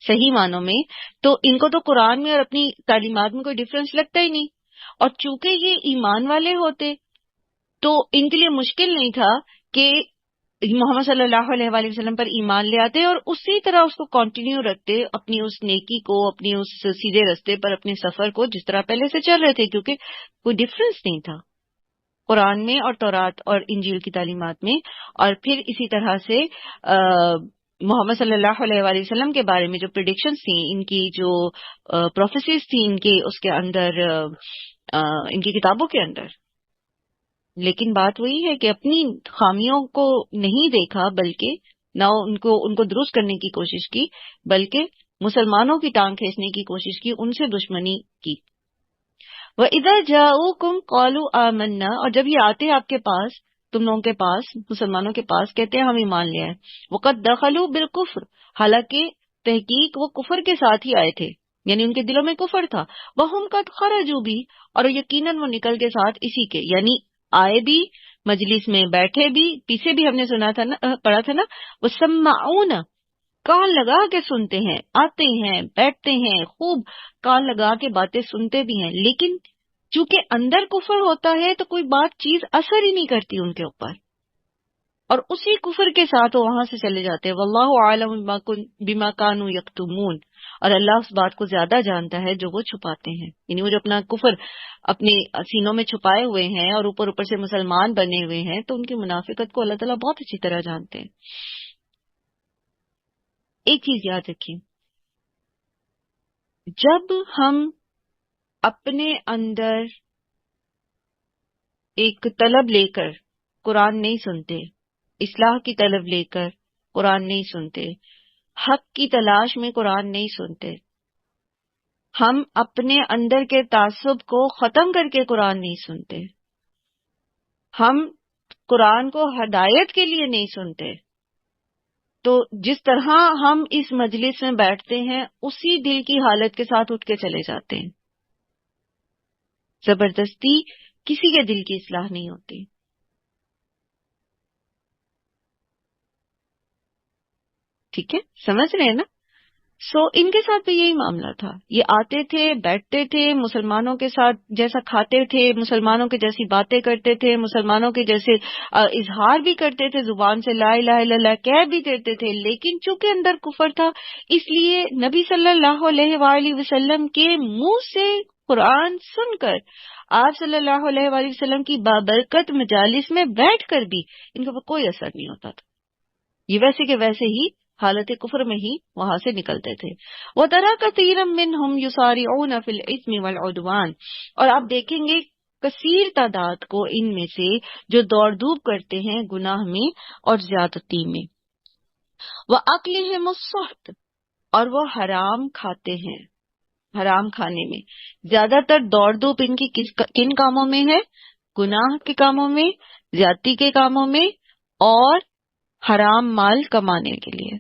A: صحیح معنوں میں، تو ان کو تو قرآن میں اور اپنی تعلیمات میں کوئی ڈفرنس لگتا ہی نہیں، اور چونکہ یہ ایمان والے ہوتے تو ان کے لیے مشکل نہیں تھا کہ محمد صلی اللہ علیہ وآلہ وسلم پر ایمان لے آتے اور اسی طرح اس کو کنٹینیو رکھتے، اپنی اس نیکی کو، اپنی اس سیدھے رستے پر اپنے سفر کو جس طرح پہلے سے چل رہے تھے، کیونکہ کوئی ڈفرنس نہیں تھا قرآن میں اور تورات اور انجیل کی تعلیمات میں۔ اور پھر اسی طرح سے محمد صلی اللہ علیہ وآلہ وسلم کے بارے میں جو پریڈکشنز تھیں، ان کی جو پروفیسیز تھیں ان کے اس کے اندر، ان کی کتابوں کے اندر۔ لیکن بات وہی ہے کہ اپنی خامیوں کو نہیں دیکھا، بلکہ نہ ان کو درست کرنے کی کوشش کی، بلکہ مسلمانوں کی ٹانگ کھینچنے کی کوشش کی، ان سے دشمنی کی۔ وَإِذَا جَاءُوكُمْ قَالُوا آمَنَّا اور جب یہ آتے آپ کے پاس، تم لوگوں کے پاس، مسلمانوں کے پاس، کہتے ہیں ہم ایمان لے آئے۔ وَقَدْ دَخَلُوا بِالْكُفْرِ حالانکہ تحقیق وہ کفر کے ساتھ ہی آئے تھے، یعنی ان کے دلوں میں کفر تھا۔ وَهُمْ قَدْ خَرَجُوا بِهِ اور یقیناً وہ نکل کے ساتھ اسی کے، یعنی آئے بھی، مجلس میں بیٹھے بھی، پیچھے بھی ہم نے سنا تھا نا، پڑھا تھا نا، وَسَمَّعُونَ کان لگا کے سنتے ہیں، آتے ہیں، بیٹھتے ہیں، خوب کان لگا کے باتیں سنتے بھی ہیں، لیکن چونکہ اندر کفر ہوتا ہے تو کوئی بات چیز اثر ہی نہیں کرتی ان کے اوپر، اور اسی کفر کے ساتھ وہ وہاں سے چلے جاتے ہیں۔ واللہ عالم بما کانوا یکتمون اور اللہ اس بات کو زیادہ جانتا ہے جو وہ چھپاتے ہیں، یعنی وہ جو اپنا کفر اپنے سینوں میں چھپائے ہوئے ہیں اور اوپر سے مسلمان بنے ہوئے ہیں، تو ان کی منافقت کو اللہ تعالیٰ بہت اچھی طرح جانتے ہیں۔ ایک چیز یاد رکھیں، جب ہم اپنے اندر ایک طلب لے کر قرآن نہیں سنتے، اصلاح کی طلب لے کر قرآن نہیں سنتے، حق کی تلاش میں قرآن نہیں سنتے، ہم اپنے اندر کے تعصب کو ختم کر کے قرآن نہیں سنتے، ہم قرآن کو ہدایت کے لیے نہیں سنتے، تو جس طرح ہم اس مجلس میں بیٹھتے ہیں اسی دل کی حالت کے ساتھ اٹھ کے چلے جاتے ہیں۔ زبردستی کسی کے دل کی اصلاح نہیں ہوتی. ٹھیک ہے، سمجھ رہے ہیں نا؟ ان کے ساتھ بھی یہی معاملہ تھا. یہ آتے تھے، بیٹھتے تھے، مسلمانوں کے ساتھ جیسا کھاتے تھے، مسلمانوں کے جیسی باتیں کرتے تھے، مسلمانوں کے جیسے اظہار بھی کرتے تھے، زبان سے لا الہ الا اللہ کہہ بھی دیتے تھے، لیکن چونکہ اندر کفر تھا اس لیے نبی صلی اللہ علیہ وآلہ وسلم کے منہ سے قرآن سن کر آپ صلی اللہ علیہ وآلہ وسلم کی بابرکت مجالس میں بیٹھ کر بھی ان کے اوپر کوئی اثر نہیں ہوتا تھا. یہ ویسے کے ویسے ہی حالت کفر میں ہی وہاں سے نکلتے تھے. وَتَرَى كَثِيرًا مِّنْهُمْ يُسَارِعُونَ فِي الْإِثْمِ وَالْعُدْوَانِ، اور آپ دیکھیں گے کثیر تعداد کو ان میں سے جو دوڑ دھوپ کرتے ہیں گناہ میں اور زیادتی میں. وَأَكْلِهِمُ السُّحْتَ، اور وہ حرام کھاتے ہیں. حرام کھانے میں زیادہ تر دوڑ دھوپ ان کی کن کاموں میں ہے؟ گناہ کے کاموں میں، زیادتی کے کاموں میں، اور حرام مال کمانے کے لیے.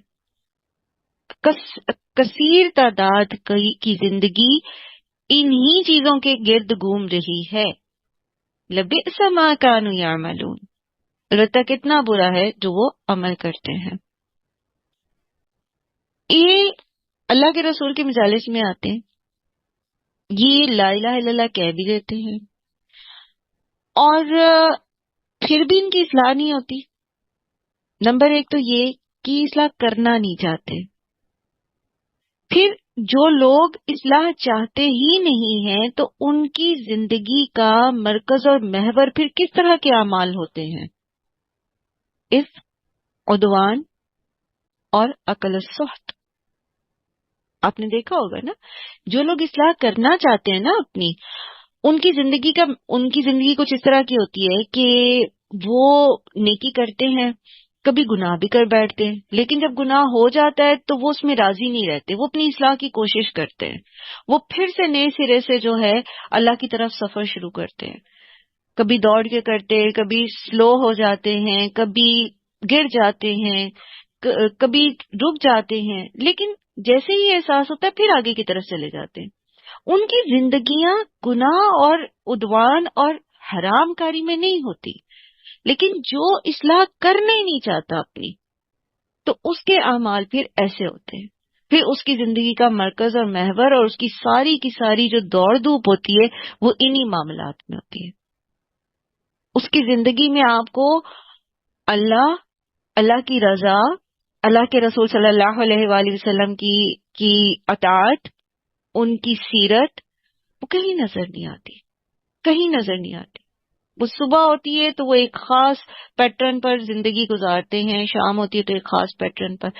A: کثیر تعداد کی زندگی انہی چیزوں کے گرد گھوم رہی ہے. لبئس ما کانوا یعملون، البتہ کتنا برا ہے جو وہ عمل کرتے ہیں. یہ اللہ کے رسول کے مجالس میں آتے ہیں، یہ لا الہ الا اللہ کہہ بھی دیتے ہیں، اور پھر بھی ان کی اصلاح نہیں ہوتی. نمبر ایک تو یہ کہ اصلاح کرنا نہیں چاہتے. پھر جو لوگ اصلاح چاہتے ہی نہیں ہیں تو ان کی زندگی کا مرکز اور محور پھر کس طرح کے اعمال ہوتے ہیں؟ عدوان اور اکل السحت. آپ نے دیکھا ہوگا نا، جو لوگ اصلاح کرنا چاہتے ہیں نا اپنی، ان کی زندگی کچھ اس طرح کی ہوتی ہے کہ وہ نیکی کرتے ہیں، کبھی گناہ بھی کر بیٹھتے ہیں، لیکن جب گناہ ہو جاتا ہے تو وہ اس میں راضی نہیں رہتے، وہ اپنی اصلاح کی کوشش کرتے ہیں، وہ پھر سے نئے سرے سے جو ہے اللہ کی طرف سفر شروع کرتے ہیں. کبھی دوڑ کے کرتے، کبھی سلو ہو جاتے ہیں، کبھی گر جاتے ہیں، کبھی رک جاتے ہیں، لیکن جیسے ہی احساس ہوتا ہے پھر آگے کی طرف چلے جاتے ہیں. ان کی زندگیاں گناہ اور عدوان اور حرام کاری میں نہیں ہوتی. لیکن جو اصلاح کرنا ہی نہیں چاہتا اپنی، تو اس کے اعمال پھر ایسے ہوتے ہیں. پھر اس کی زندگی کا مرکز اور محور اور اس کی ساری کی ساری جو دوڑ دھوپ ہوتی ہے وہ انہی معاملات میں ہوتی ہے. اس کی زندگی میں آپ کو اللہ کی رضا، اللہ کے رسول صلی اللہ علیہ وآلہ وسلم کی اطاعت، ان کی سیرت وہ کہیں نظر نہیں آتی، کہیں نظر نہیں آتی. وہ صبح ہوتی ہے تو وہ ایک خاص پیٹرن پر زندگی گزارتے ہیں، شام ہوتی ہے تو ایک خاص پیٹرن پر.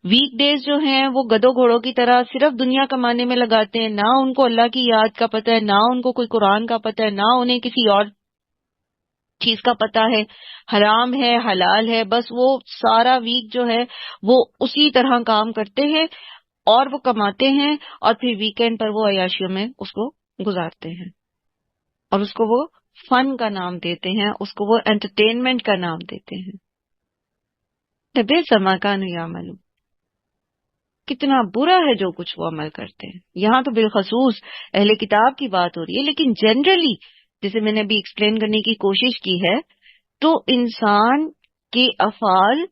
A: ویک ڈیز جو ہیں وہ گدوں گھوڑوں کی طرح صرف دنیا کمانے میں لگاتے ہیں، نہ ان کو اللہ کی یاد کا پتہ ہے، نہ ان کو کوئی قرآن کا پتہ ہے، نہ انہیں کسی اور چیز کا پتہ ہے، حرام ہے حلال ہے، بس وہ سارا ویک جو ہے وہ اسی طرح کام کرتے ہیں اور وہ کماتے ہیں، اور پھر ویکینڈ پر وہ عیاشیوں میں اس کو گزارتے ہیں، اور اس کو وہ فن کا نام دیتے ہیں، اس کو وہ انٹرٹینمنٹ کا نام دیتے ہیں. لبئس ما کانوا یعملون، کتنا برا ہے جو کچھ وہ عمل کرتے ہیں. یہاں تو بالخصوص اہل کتاب کی بات ہو رہی ہے، لیکن جنرلی جیسے میں نے ابھی ایکسپلین کرنے کی کوشش کی ہے، تو انسان کے افعال،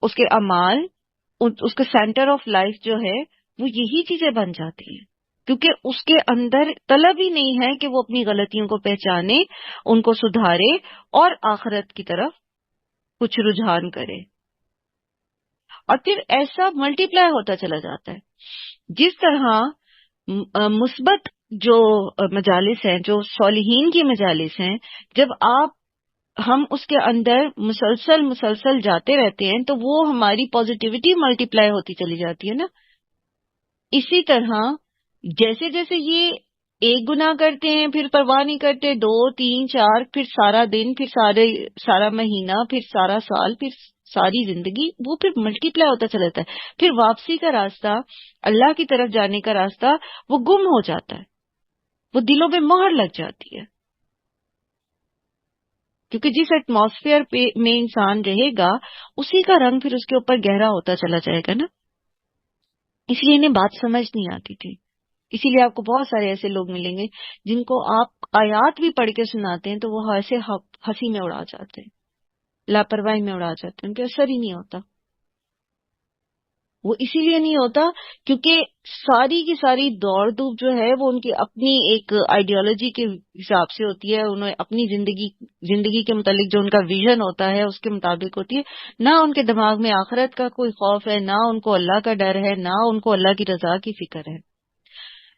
A: اس کے اعمال، اس کا سینٹر آف لائف جو ہے وہ یہی چیزیں بن جاتی ہیں، کیونکہ اس کے اندر طلب ہی نہیں ہے کہ وہ اپنی غلطیوں کو پہچانے، ان کو سدھارے اور آخرت کی طرف کچھ رجحان کرے. اور پھر ایسا ملٹی پلائی ہوتا چلا جاتا ہے. جس طرح مثبت جو مجالس ہیں، جو صالحین کی مجالس ہیں، جب ہم اس کے اندر مسلسل جاتے رہتے ہیں تو وہ ہماری پازیٹیوٹی ملٹی پلائی ہوتی چلی جاتی ہے نا. اسی طرح جیسے جیسے یہ ایک گناہ کرتے ہیں پھر پرواہ نہیں کرتے، 2 3 4، پھر سارا دن، پھر سارا مہینہ، پھر سارا سال، پھر ساری زندگی، وہ پھر ملٹی پلائی ہوتا چلا جاتا ہے. پھر واپسی کا راستہ، اللہ کی طرف جانے کا راستہ وہ گم ہو جاتا ہے، وہ دلوں پہ مہر لگ جاتی ہے. کیونکہ جس ایٹماسفیئر میں انسان رہے گا اسی کا رنگ پھر اس کے اوپر گہرا ہوتا چلا جائے گا نا. اس لیے انہیں بات سمجھ نہیں آتی تھی. اسی لیے آپ کو بہت سارے ایسے لوگ ملیں گے جن کو آپ آیات بھی پڑھ کے سناتے ہیں تو وہ ایسے ہنسی میں اڑا جاتے ہیں، لاپرواہی میں اڑا جاتے ہیں، ان کے اثر ہی نہیں ہوتا۔ وہ اسی لیے نہیں ہوتا کیونکہ ساری کی ساری دوڑ دھوپ جو ہے وہ ان کی اپنی ایک آئیڈیالوجی کے حساب سے ہوتی ہے، انہیں اپنی زندگی کے متعلق جو ان کا ویژن ہوتا ہے اس کے مطابق ہوتی ہے۔ نہ ان کے دماغ میں آخرت کا کوئی خوف ہے، نہ ان کو اللہ کا ڈر ہے، نہ ان کو اللہ کی رضا کی فکر ہے۔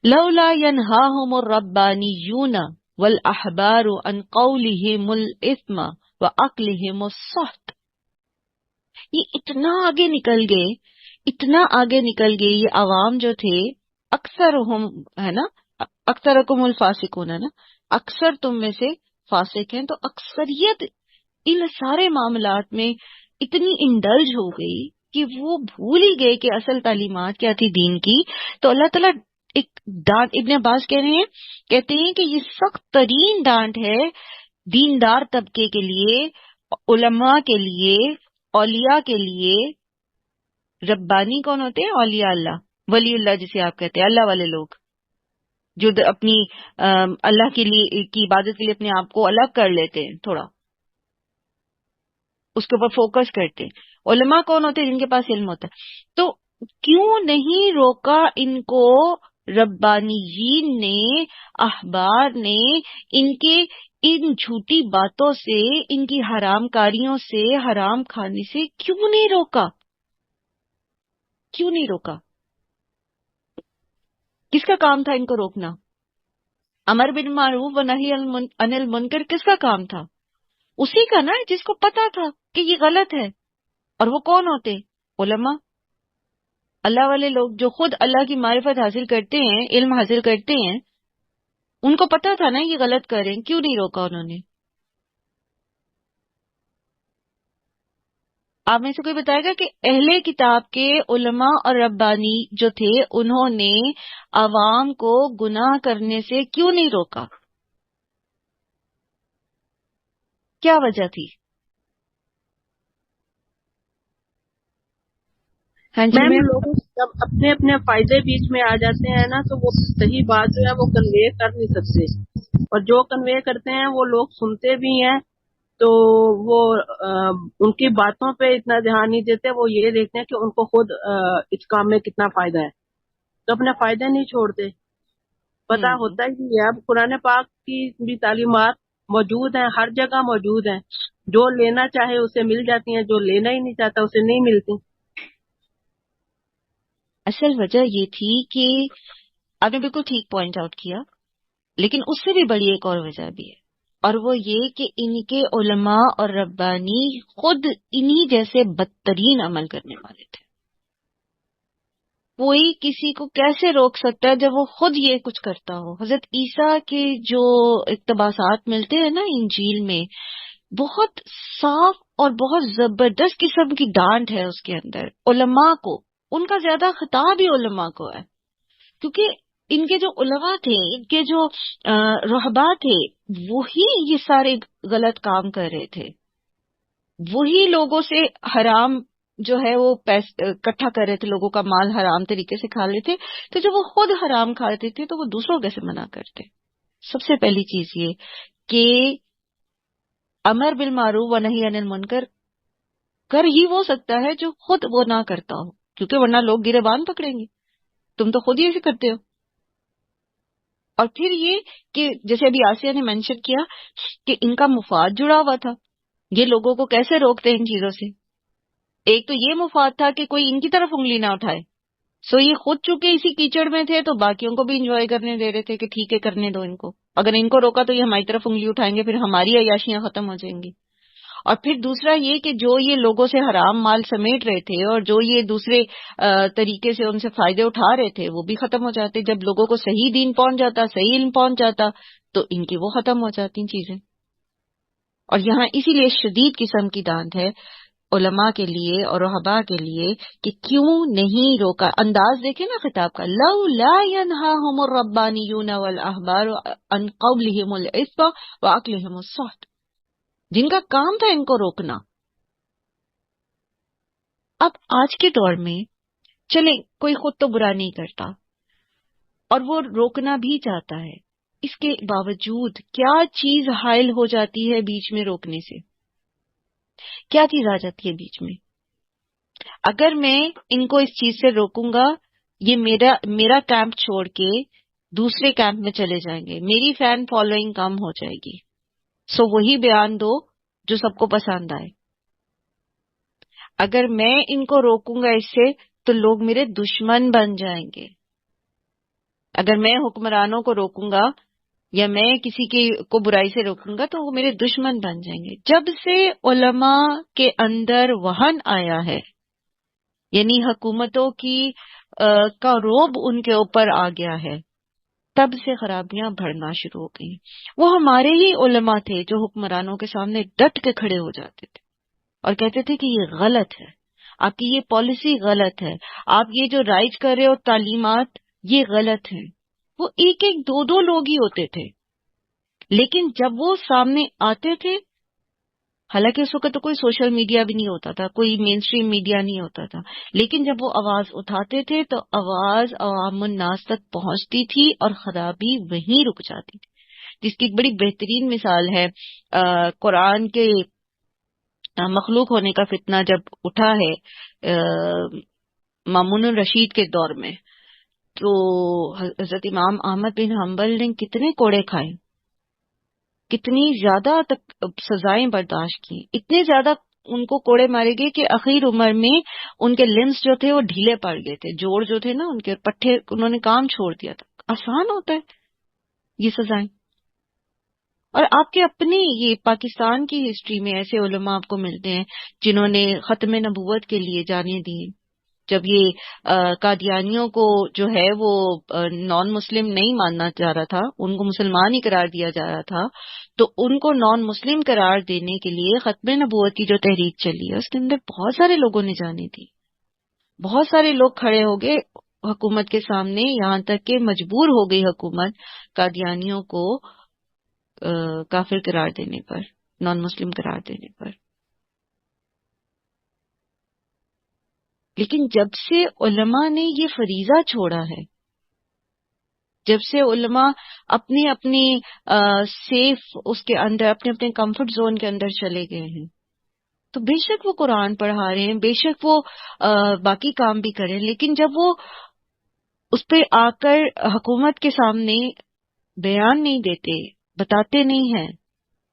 A: لولا ينهاهم الربانيون والاحبار عن قولهم الاثم واكلهم السحت، یہ اتنا آگے نکل گئے یہ عوام جو تھے، اکثر ہے نا، اکثرکم الفاسقون ہے نا، اکثر تم میں سے فاسق ہیں، تو اکثریت ان سارے معاملات میں اتنی انڈلج ہو گئی کہ وہ بھول ہی گئے کہ اصل تعلیمات کیا تھی دین کی۔ تو اللہ تعالیٰ ایک ڈانٹ، ابن عباس کہتے ہیں کہ یہ سخت ترین ڈانٹ ہے دیندار طبقے کے لیے، علماء کے لیے، اولیاء کے لیے۔ ربانی کون ہوتے ہیں؟ اولیاء اللہ، ولی اللہ جسے آپ کہتے ہیں، اللہ والے لوگ جو اپنی اللہ کے لیے کی عبادت کے لیے اپنے آپ کو الگ کر لیتے ہیں، تھوڑا اس کے اوپر فوکس کرتے ہیں۔ علماء کون ہوتے ہیں؟ جن کے پاس علم ہوتا ہے۔ تو کیوں نہیں روکا ان کو ربانیین نے، احبار نے، ان کے ان جھوٹی باتوں سے، ان کی حرام کاریوں سے، حرام کھانے سے کیوں نہیں روکا؟ کیوں نہیں روکا؟ کس کا کام تھا ان کو روکنا؟ امر بالمعروف و نہی عن المنکر کس کا کام تھا؟ اسی کا نا، جس کو پتا تھا کہ یہ غلط ہے۔ اور وہ کون ہوتے؟ علماء، اللہ والے لوگ جو خود اللہ کی معرفت حاصل کرتے ہیں، علم حاصل کرتے ہیں، ان کو پتا تھا نا یہ غلط کر رہے ہیں، کیوں نہیں روکا انہوں نے؟ آپ میں سے کوئی بتائے گا کہ اہل کتاب کے علماء اور ربانی جو تھے انہوں نے عوام کو گناہ کرنے سے کیوں نہیں روکا؟ کیا وجہ تھی؟ ہاں جی
B: میم لوگ جب اپنے اپنے فائدے بیچ میں آ جاتے ہیں نا تو وہ صحیح بات جو ہے وہ کنوے کر نہیں سکتے، اور جو کنوے کرتے ہیں وہ لوگ سنتے بھی ہیں تو وہ ان کی باتوں پہ اتنا دھیان نہیں دیتے، وہ یہ دیکھتے ہیں کہ ان کو خود اس کام میں کتنا فائدہ ہے، تو اپنے فائدے نہیں چھوڑتے۔ پتہ ہوتا ہی ہے، اب قرآن پاک کی بھی تعلیمات موجود ہیں، ہر جگہ موجود ہیں، جو لینا چاہے اسے مل جاتی ہیں، جو لینا ہی نہیں چاہتا اسے نہیں ملتی۔
A: اصل وجہ یہ تھی کہ آپ نے بالکل ٹھیک پوائنٹ آؤٹ کیا، لیکن اس سے بھی بڑی ایک اور وجہ بھی ہے، اور وہ یہ کہ ان کے علماء اور ربانی خود انہی جیسے بدترین عمل کرنے والے تھے۔ کوئی کسی کو کیسے روک سکتا ہے جب وہ خود یہ کچھ کرتا ہو؟ حضرت عیسیٰ کے جو اقتباسات ملتے ہیں نا انجیل میں، بہت صاف اور بہت زبردست قسم کی ڈانٹ ہے اس کے اندر علماء کو۔ ان کا زیادہ خطاب ہی علماء کو ہے، کیونکہ ان کے جو علماء تھے، ان کے جو رہبا تھے، وہی یہ سارے غلط کام کر رہے تھے، وہی لوگوں سے حرام جو ہے وہ اکٹھا کر رہے تھے، لوگوں کا مال حرام طریقے سے کھا لیتے، تو جب وہ خود حرام کھاتے تھے تو وہ دوسروں کیسے منع کرتے؟ سب سے پہلی چیز یہ کہ امر بالمعروف و نہی عن المنکر کر ہی وہ سکتا ہے جو خود وہ نہ کرتا ہو، کیونکہ ورنہ لوگ گریبان پکڑیں گے، تم تو خود ہی ایسے کرتے ہو۔ اور پھر یہ کہ جیسے ابھی آسیہ نے مینشن کیا کہ ان کا مفاد جڑا ہوا تھا، یہ لوگوں کو کیسے روکتے ان چیزوں سے؟ ایک تو یہ مفاد تھا کہ کوئی ان کی طرف انگلی نہ اٹھائے، سو یہ خود چونکہ اسی کیچڑ میں تھے تو باقیوں کو بھی انجوائے کرنے دے رہے تھے کہ ٹھیک ہے کرنے دو ان کو، اگر ان کو روکا تو یہ ہماری طرف انگلی اٹھائیں گے، پھر ہماری عیاشیاں ختم ہو جائیں گی۔ اور پھر دوسرا یہ کہ جو یہ لوگوں سے حرام مال سمیٹ رہے تھے اور جو یہ دوسرے طریقے سے ان سے فائدے اٹھا رہے تھے وہ بھی ختم ہو جاتے، جب لوگوں کو صحیح دین پہنچ جاتا، صحیح علم پہنچ جاتا تو ان کی وہ ختم ہو جاتی چیزیں۔ اور یہاں اسی لیے شدید قسم کی ڈانٹ ہے علماء کے لیے اور رہبا کے لیے کہ کیوں نہیں روکا۔ انداز دیکھیں نا خطاب کا، لولا ينهاهم الربانيون والاحبار عن قولهم الاثم واكلهم السحت، جن کا کام تھا ان کو روکنا۔ اب آج کے دور میں چلیں کوئی خود تو برا نہیں کرتا، اور وہ روکنا بھی چاہتا ہے، اس کے باوجود کیا چیز حائل ہو جاتی ہے بیچ میں روکنے سے؟ کیا چیز آ جاتی ہے بیچ میں؟ اگر میں ان کو اس چیز سے روکوں گا، یہ میرا کیمپ چھوڑ کے دوسرے کیمپ میں چلے جائیں گے، میری فین فالوئنگ کم ہو جائے گی، سو وہی بیان دو جو سب کو پسند آئے۔ اگر میں ان کو روکوں گا اس سے تو لوگ میرے دشمن بن جائیں گے۔ اگر میں حکمرانوں کو روکوں گا یا میں کسی کو برائی سے روکوں گا تو وہ میرے دشمن بن جائیں گے۔ جب سے علماء کے اندر وہن آیا ہے، یعنی حکومتوں کا روب ان کے اوپر آ گیا ہے، تب سے خرابیاں بڑھنا شروع ہو گئی۔ وہ ہمارے ہی علماء تھے جو حکمرانوں کے سامنے ڈٹ کے کھڑے ہو جاتے تھے اور کہتے تھے کہ یہ غلط ہے، آپ کی یہ پالیسی غلط ہے، آپ یہ جو رائج کر رہے ہو تعلیمات یہ غلط ہیں۔ وہ ایک ایک دو دو لوگ ہی ہوتے تھے، لیکن جب وہ سامنے آتے تھے، حالانکہ اس وقت تو کوئی سوشل میڈیا بھی نہیں ہوتا تھا، کوئی مین سٹریم میڈیا نہیں ہوتا تھا، لیکن جب وہ آواز اٹھاتے تھے تو آواز عوام الناس تک پہنچتی تھی اور خرابی وہیں رک جاتی تھی، جس کی ایک بڑی بہترین مثال ہے قرآن کے مخلوق ہونے کا فتنہ جب اٹھا ہے مامون الرشید کے دور میں، تو حضرت امام احمد بن حنبل نے کتنے کوڑے کھائے، کتنی زیادہ تک سزائیں برداشت کی، اتنے زیادہ ان کو کوڑے مارے گئے کہ اخیر عمر میں ان کے لمس جو تھے وہ ڈھیلے پڑ گئے تھے، جوڑ جو تھے نا ان کے پٹھے، انہوں نے کام چھوڑ دیا تھا۔ آسان ہوتا ہے یہ سزائیں؟ اور آپ کے اپنے یہ پاکستان کی ہسٹری میں ایسے علماء آپ کو ملتے ہیں جنہوں نے ختم نبوت کے لیے جانیں دی۔ جب یہ قادیانیوں کو جو ہے وہ نان مسلم نہیں ماننا چاہ رہا تھا، ان کو مسلمان ہی قرار دیا جا رہا تھا، تو ان کو نان مسلم قرار دینے کے لیے ختم نبوت کی جو تحریک چلی ہے اس کے اندر بہت سارے لوگوں نے جانے دی، بہت سارے لوگ کھڑے ہو گئے حکومت کے سامنے، یہاں تک کہ مجبور ہو گئی حکومت قادیانیوں کو کافر قرار دینے پر، نان مسلم قرار دینے پر۔ لیکن جب سے علماء نے یہ فریضہ چھوڑا ہے، جب سے علماء اپنے اپنے سیف اس کے اندر، اپنے اپنے کمفرٹ زون کے اندر چلے گئے ہیں، تو بے شک وہ قرآن پڑھا رہے ہیں، بے شک وہ باقی کام بھی کریں، لیکن جب وہ اس پہ آ کر حکومت کے سامنے بیان نہیں دیتے، بتاتے نہیں ہیں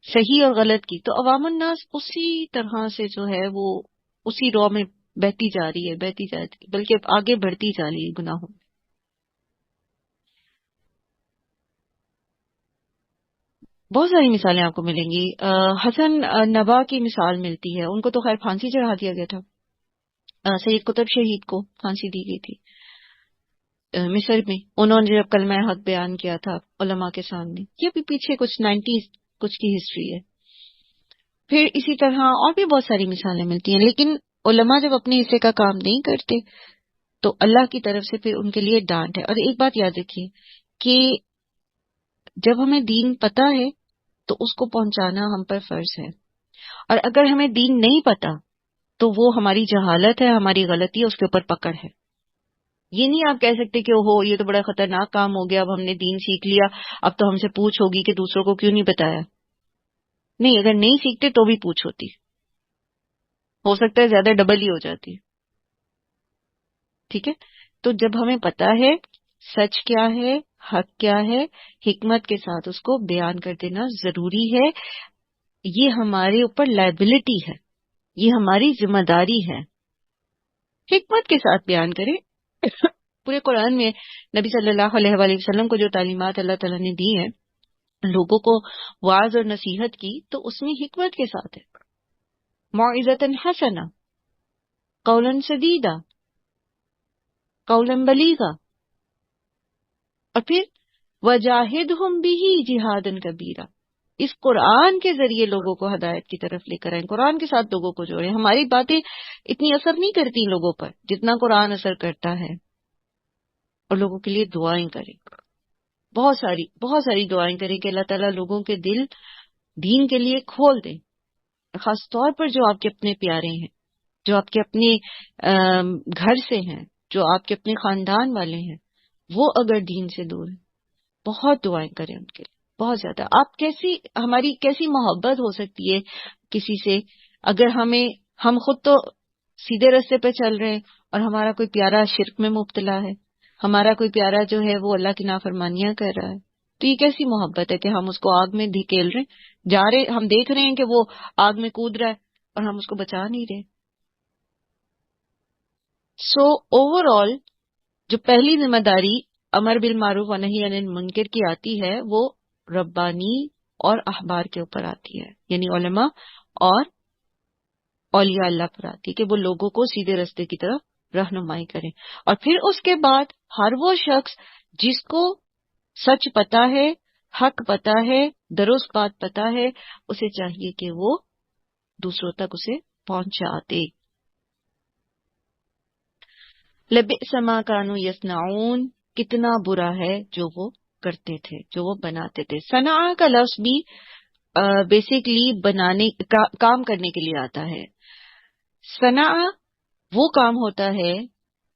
A: صحیح اور غلط کی، تو عوام الناس اسی طرح سے جو ہے وہ اسی رو میں بہتی جا رہی ہے، بلکہ آگے بڑھتی جا رہی ہے گناہوں میں۔ بہت ساری مثالیں آپ کو ملیں گی۔ حسن نبا کی مثال ملتی ہے، ان کو تو خیر پھانسی چڑھا دیا گیا تھا، سید قطب شہید کو پھانسی دی گئی تھی مصر میں، انہوں نے جب کلمہ حق بیان کیا تھا علماء کے سامنے، یہ بھی پیچھے کچھ 90s کچھ کی ہسٹری ہے۔ پھر اسی طرح اور بھی بہت ساری مثالیں ملتی ہیں، لیکن علماء جب اپنے حصے کا کام نہیں کرتے تو اللہ کی طرف سے پھر ان کے لیے ڈانٹ ہے۔ اور ایک بات یاد رکھیے کہ جب ہمیں دین پتہ ہے تو اس کو پہنچانا ہم پر فرض ہے، اور اگر ہمیں دین نہیں پتا تو وہ ہماری جہالت ہے، ہماری غلطی ہے، اس کے اوپر پکڑ ہے۔ یہ نہیں آپ کہہ سکتے کہ اوہو یہ تو بڑا خطرناک کام ہو گیا، اب ہم نے دین سیکھ لیا، اب تو ہم سے پوچھ ہوگی کہ دوسروں کو کیوں نہیں بتایا۔ نہیں، اگر نہیں سیکھتے تو بھی پوچھ ہوتی، ہو سکتا ہے زیادہ ڈبل ہی ہو جاتی۔ ٹھیک ہے، تو جب ہمیں پتا ہے سچ کیا ہے، حق کیا ہے، حکمت کے ساتھ اس کو بیان کر دینا ضروری ہے۔ یہ ہمارے اوپر لائبلٹی ہے، یہ ہماری ذمہ داری ہے، حکمت کے ساتھ بیان کریں۔ پورے قرآن میں نبی صلی اللہ علیہ وآلہ وسلم کو جو تعلیمات اللہ تعالیٰ نے دی ہیں لوگوں کو وعظ اور نصیحت کی، تو اس میں حکمت کے ساتھ ہے، موعظۃ حسنہ، قولا سدیدا، قولا بلیغا، اور پھر وجاہدہم بہ جہادا کبیرا۔ اس قرآن کے ذریعے لوگوں کو ہدایت کی طرف لے کر آئیں، قرآن کے ساتھ لوگوں کو جوڑیں۔ ہماری باتیں اتنی اثر نہیں کرتی لوگوں پر جتنا قرآن اثر کرتا ہے، اور لوگوں کے لیے دعائیں کریں، بہت ساری دعائیں کریں کہ اللہ تعالیٰ لوگوں کے دل دین کے لیے کھول دیں، خاص طور پر جو آپ کے اپنے پیارے ہیں، جو آپ کے اپنے گھر سے ہیں، جو آپ کے اپنے خاندان والے ہیں، وہ اگر دین سے دور ہے، بہت دعائیں کریں ان کے لیے، بہت زیادہ. آپ ہماری کیسی محبت ہو سکتی ہے کسی سے اگر ہم خود تو سیدھے راستے پہ چل رہے ہیں اور ہمارا کوئی پیارا شرک میں مبتلا ہے، ہمارا کوئی پیارا جو ہے وہ اللہ کی نافرمانیاں کر رہا ہے، تو یہ کیسی محبت ہے کہ ہم اس کو آگ میں دھکیل رہے ہیں، جا رہے، ہم دیکھ رہے ہیں کہ وہ آگ میں کود رہا ہے اور ہم اس کو بچا نہیں رہے. سو اوور آل جو پہلی ذمہ داری امر بالمعروف و نہی عن المنکر کی آتی ہے وہ ربانی اور احبار کے اوپر آتی ہے، یعنی علماء اور اولیاء اللہ پر آتی ہے کہ وہ لوگوں کو سیدھے راستے کی طرف رہنمائی کریں. اور پھر اس کے بعد ہر وہ شخص جس کو سچ پتا ہے، حق پتا ہے، درست بات پتا ہے، اسے چاہیے کہ وہ دوسروں تک اسے پہنچا دے. لبئس ما کانوا یصنعون، کتنا برا ہے جو وہ کرتے تھے، جو وہ بناتے تھے. صنع کا لفظ بھی بیسیکلی بنانے کام کرنے کے لیے آتا ہے. صنع وہ کام ہوتا ہے،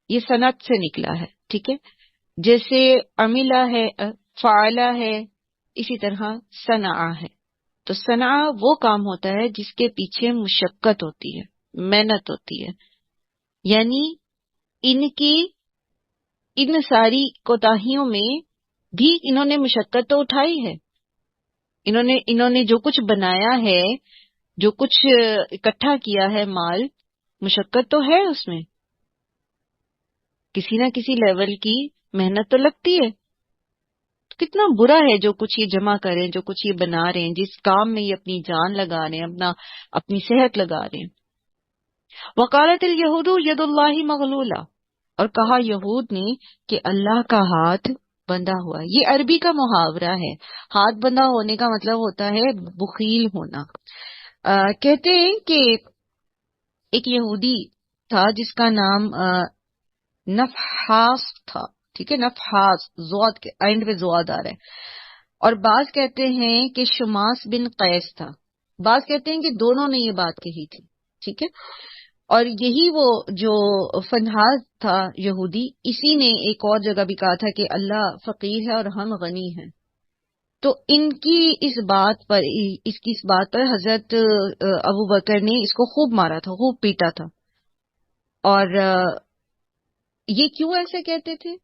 A: یہ صنعت سے نکلا ہے، ٹھیک ہے، جیسے عملہ ہے، فعلہ ہے، اسی طرح صنع ہے. تو صنع وہ کام ہوتا ہے جس کے پیچھے مشقت ہوتی ہے، محنت ہوتی ہے، یعنی ان ساری کوتاہیوں میں بھی انہوں نے مشقت تو اٹھائی ہے. انہوں نے جو کچھ بنایا ہے، جو کچھ اکٹھا کیا ہے مال، مشقت تو ہے اس میں، کسی نہ کسی لیول کی محنت تو لگتی ہے. کتنا برا ہے جو کچھ یہ جمع کریں، جو کچھ یہ بنا رہے ہیں، جس کام میں یہ اپنی جان لگا رہے ہیں، اپنی صحت لگا رہے ہیں. وقالت الیہود ید اللہ مغلولہ، اور کہا یہود نے کہ اللہ کا ہاتھ بندھا ہوا ہے. یہ عربی کا محاورہ ہے. ہاتھ بندھا ہونے کا مطلب ہوتا ہے بخیل ہونا. کہتے ہیں کہ ایک یہودی تھا جس کا نام نفحاس تھا، ٹھیک ہے، نفحاس، زواد کے اینڈ پہ زواد آ رہا ہے. اور بعض کہتے ہیں کہ شماس بن قیس تھا، بعض کہتے ہیں کہ دونوں نے یہ بات کہی تھی، ٹھیک ہے. اور یہی وہ جو فنحاس تھا یہودی، اسی نے ایک اور جگہ بھی کہا تھا کہ اللہ فقیر ہے اور ہم غنی ہیں. تو ان کی اس بات پر حضرت ابو بکر نے اس کو خوب مارا تھا، خوب پیٹا تھا. اور یہ کیوں ایسے کہتے تھے؟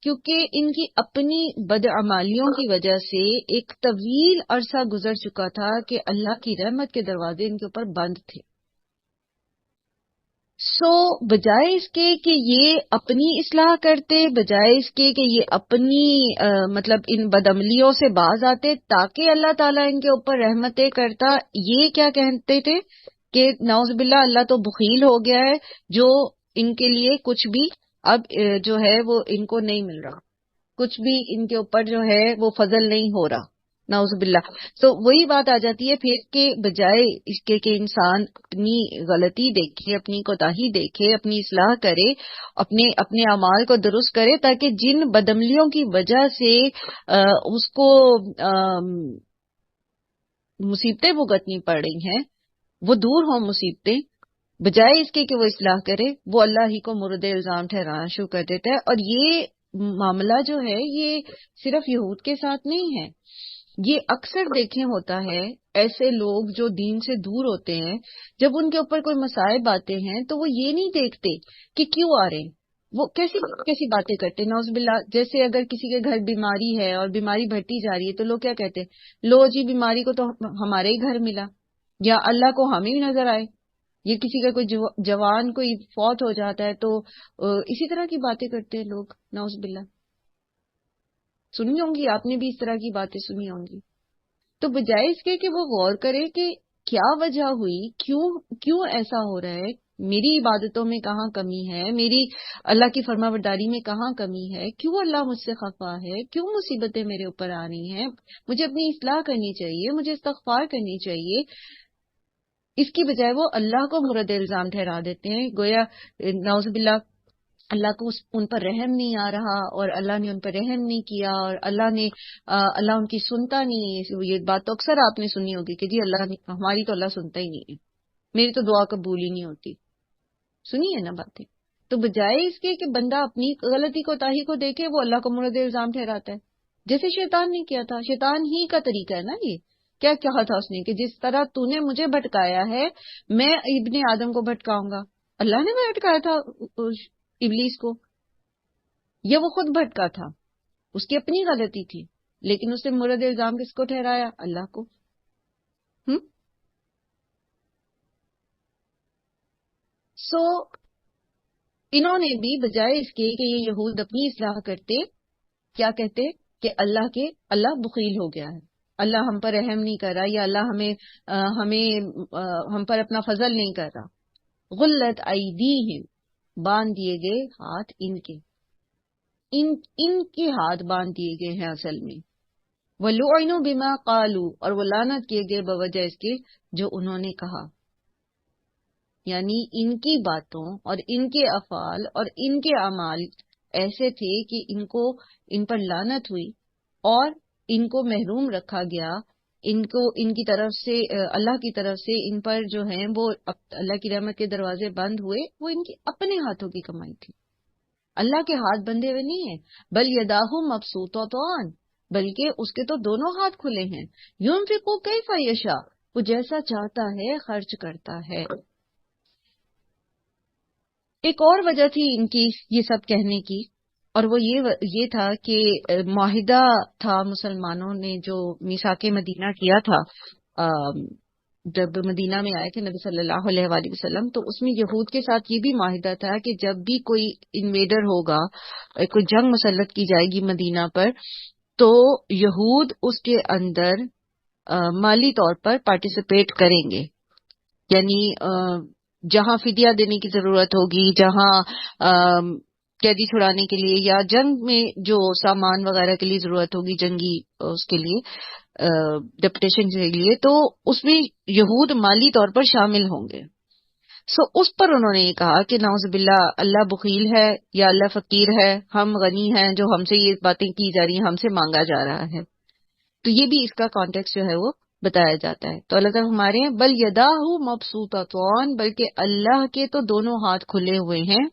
A: کیونکہ ان کی اپنی بدعمالیوں کی وجہ سے ایک طویل عرصہ گزر چکا تھا کہ اللہ کی رحمت کے دروازے ان کے اوپر بند تھے. بجائے اس کے کہ یہ اپنی اصلاح کرتے، بجائے اس کے کہ یہ اپنی مطلب ان بدعملیوں سے باز آتے تاکہ اللہ تعالیٰ ان کے اوپر رحمتیں کرتا، یہ کیا کہتے تھے کہ نعوذ باللہ اللہ تو بخیل ہو گیا ہے، جو ان کے لیے کچھ بھی اب جو ہے وہ ان کو نہیں مل رہا، کچھ بھی ان کے اوپر جو ہے وہ فضل نہیں ہو رہا، نعوذ باللہ. تو وہی بات آ جاتی ہے پھر کہ بجائے اس کے کہ انسان اپنی غلطی دیکھے، اپنی کوتاہی دیکھے، اپنی اصلاح کرے، اپنے اعمال کو درست کرے تاکہ جن بدعملیوں کی وجہ سے اس کو مصیبتیں بھگتنی پڑ رہی ہیں وہ دور ہوں مصیبتیں، بجائے اس کے کہ وہ اصلاح کرے، وہ اللہ ہی کو مورد الزام ٹھہرانا شروع کر دیتا ہے. اور یہ معاملہ جو ہے یہ صرف یہود کے ساتھ نہیں ہے، یہ اکثر دیکھیں ہوتا ہے. ایسے لوگ جو دین سے دور ہوتے ہیں، جب ان کے اوپر کوئی مصائب آتے ہیں تو وہ یہ نہیں دیکھتے کہ کیوں آ رہے ہیں، وہ کیسی باتیں کرتے ہیں، نعوذ باللہ. جیسے اگر کسی کے گھر بیماری ہے اور بیماری بڑھتی جا رہی ہے تو لوگ کیا کہتے ہیں، لو جی بیماری کو تو ہمارے ہی گھر ملا، یا اللہ کو ہمیں بھی نظر آئے. یہ کسی کا کوئی جوان کوئی فوت ہو جاتا ہے تو اسی طرح کی باتیں کرتے ہیں لوگ، نعوذ باللہ. سنی ہوں گی آپ نے بھی، اس طرح کی باتیں سنی ہوں گی. تو بجائے اس کے کہ وہ غور کرے کہ کیا وجہ ہوئی، کیوں ایسا ہو رہا ہے، میری عبادتوں میں کہاں کمی ہے، میری اللہ کی فرما برداری میں کہاں کمی ہے، کیوں اللہ مجھ سے خفا ہے، کیوں مصیبتیں میرے اوپر آ رہی ہیں، مجھے اپنی اصلاح کرنی چاہیے، مجھے استغفار کرنی چاہیے، اس کی بجائے وہ اللہ کو مورد الزام ٹھہرا دیتے ہیں، گویا نعوذ باللہ اللہ کو ان پر رحم نہیں آ رہا، اور اللہ نے ان پر رحم نہیں کیا، اور اللہ ان کی سنتا نہیں ہے. یہ بات تو اکثر آپ نے سنی ہوگی کہ جی اللہ نے ہماری تو اللہ سنتا ہی نہیں ہے، میری تو دعا قبول ہی نہیں ہوتی. سنی ہے نا باتیں. تو بجائے اس کے کہ بندہ اپنی غلطی کوتاہی کو دیکھے، وہ اللہ کو مورد الزام ٹھہراتا ہے، جیسے شیطان نے کیا تھا۔ شیطان ہی کا طریقہ ہے نا یہ۔ کیا کہا تھا اس نے کہ جس طرح تو نے مجھے بھٹکایا ہے میں ابن آدم کو بھٹکاؤں گا۔ اللہ نے بھٹکایا تھا ابلیس کو، یا وہ خود بھٹکا تھا؟ اس کی اپنی غلطی تھی، لیکن اس نے مورد الزام کس کو ٹھہرایا؟ اللہ کو۔ سو انہوں نے بھی بجائے اس کے کہ یہ یہود اپنی اصلاح کرتے، کیا کہتے کہ اللہ بخیل ہو گیا ہے، اللہ ہم پر رحم نہیں کر رہا، یا اللہ ہم پر اپنا فضل نہیں کر رہا۔ غلت ایدیہم، باندھ دیے گئے ہاتھ ان کے، ان کے ہاتھ باندھ دیے گئے ہیں اصل میں۔ وَلُعِنُوا بِمَا قَالُوا، اور وہ لعنت کیے گئے بوجہ اس کے جو انہوں نے کہا، یعنی ان کی باتوں اور ان کے افعال اور ان کے اعمال ایسے تھے کہ ان پر لعنت ہوئی اور ان کو محروم رکھا گیا، ان کی طرف سے اللہ کی طرف سے ان پر جو ہیں وہ اللہ کی رحمت کے دروازے بند ہوئے، وہ ان کی اپنے ہاتھوں کی کمائی تھی، اللہ کے ہاتھ بندھے ہوئے نہیں ہیں۔ بل یداہ مبسوطتان، بلکہ اس کے تو دونوں ہاتھ کھلے ہیں۔ ينفق کیف یشاء، وہ جیسا چاہتا ہے خرچ کرتا ہے۔ ایک اور وجہ تھی ان کی یہ سب کہنے کی، اور وہ یہ تھا کہ معاہدہ تھا مسلمانوں نے جو میثاق مدینہ کیا تھا، جب مدینہ میں آئے تھے نبی صلی اللہ علیہ وآلہ وسلم، تو اس میں یہود کے ساتھ یہ بھی معاہدہ تھا کہ جب بھی کوئی انویڈر ہوگا، کوئی جنگ مسلط کی جائے گی مدینہ پر، تو یہود اس کے اندر مالی طور پر پارٹیسپیٹ کریں گے، یعنی جہاں فدیہ دینے کی ضرورت ہوگی، جہاں قیدی چھڑانے کے لیے یا جنگ میں جو سامان وغیرہ کے لیے ضرورت ہوگی جنگی، اس کے لیے ڈپٹیشن کے لیے، تو اس میں یہود مالی طور پر شامل ہوں گے۔ سو اس پر انہوں نے یہ کہا کہ نعوذ باللہ اللہ بخیل ہے یا اللہ فقیر ہے، ہم غنی ہیں جو ہم سے یہ باتیں کی جا رہی ہیں، ہم سے مانگا جا رہا ہے۔ تو یہ بھی اس کا کانٹیکسٹ جو ہے وہ بتایا جاتا ہے۔ تو اللہ تعالیٰ ہمارے ہیں بل یداہ مبسوطتان، بلکہ اللہ کے تو دونوں ہاتھ کھلے ہوئے ہیں۔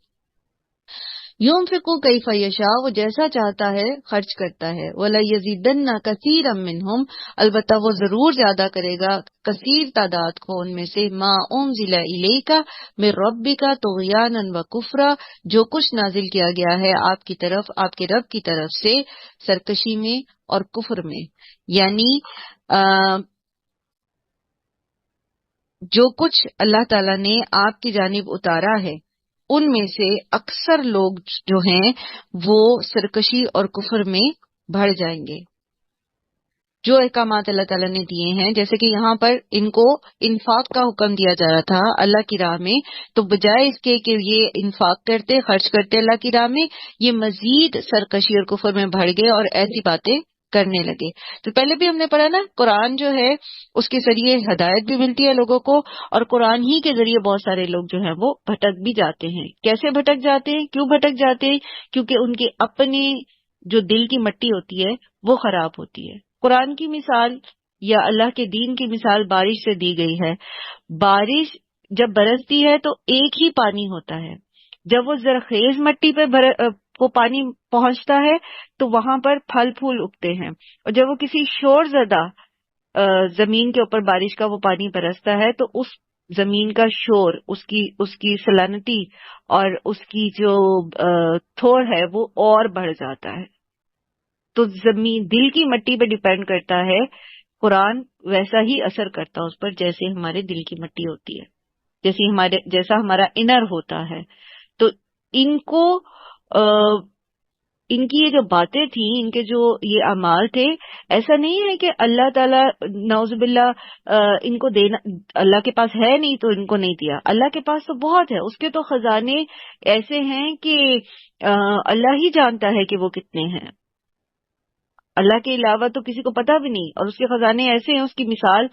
A: ينفق کیف یشاء، وہ جیسا چاہتا ہے خرچ کرتا ہے۔ وَلَيَزِيدَنَّ كَثِيرًا مِّنْهُمْ، البتہ وہ ضرور زیادہ کرے گا کثیر تعداد کو ان میں سے، ما انزل الیک من ربک طغیانا وکفرا، جو کچھ نازل کیا گیا ہے آپ کی طرف، آپ کے رب کی طرف سے، سرکشی میں اور کفر میں، یعنی جو کچھ اللہ تعالیٰ نے آپ کی جانب اتارا ہے ان میں سے اکثر لوگ جو ہیں وہ سرکشی اور کفر میں بڑھ جائیں گے۔ جو احکامات اللہ تعالیٰ نے دیے ہیں، جیسے کہ یہاں پر ان کو انفاق کا حکم دیا جا رہا تھا اللہ کی راہ میں، تو بجائے اس کے کہ یہ انفاق کرتے، خرچ کرتے اللہ کی راہ میں، یہ مزید سرکشی اور کفر میں بڑھ گئے اور ایسی باتیں کرنے لگے۔ تو پہلے بھی ہم نے پڑھا نا، قرآن جو ہے اس کے ذریعے ہدایت بھی ملتی ہے لوگوں کو، اور قرآن ہی کے ذریعے بہت سارے لوگ جو ہیں وہ بھٹک بھی جاتے ہیں۔ کیسے بھٹک جاتے ہیں؟ کیوں بھٹک جاتے ہیں؟ کیونکہ ان کے اپنے جو دل کی مٹی ہوتی ہے وہ خراب ہوتی ہے۔ قرآن کی مثال یا اللہ کے دین کی مثال بارش سے دی گئی ہے۔ بارش جب برستی ہے تو ایک ہی پانی ہوتا ہے، جب وہ زرخیز مٹی پہ کو پانی پہنچتا ہے تو وہاں پر پھل پھول اگتے ہیں، اور جب وہ کسی شور زدہ زمین کے اوپر بارش کا وہ پانی برستا ہے تو اس زمین کا شور، اس کی سلامتی اور اس کی جو تھوڑ ہے وہ اور بڑھ جاتا ہے۔ تو زمین دل کی مٹی پہ ڈیپینڈ کرتا ہے، قرآن ویسا ہی اثر کرتا ہے اس پر جیسے ہمارے دل کی مٹی ہوتی ہے، جیسا ہمارا انر ہوتا ہے۔ تو ان کو ان کی یہ جو باتیں تھیں، ان کے جو یہ اعمال تھے، ایسا نہیں ہے کہ اللہ تعالیٰ نعوذ باللہ ان کو دینا، اللہ کے پاس ہے نہیں تو ان کو نہیں دیا، اللہ کے پاس تو بہت ہے، اس کے تو خزانے ایسے ہیں کہ اللہ ہی جانتا ہے کہ وہ کتنے ہیں، اللہ کے علاوہ تو کسی کو پتہ بھی نہیں، اور اس کے خزانے ایسے ہیں۔ اس کی مثال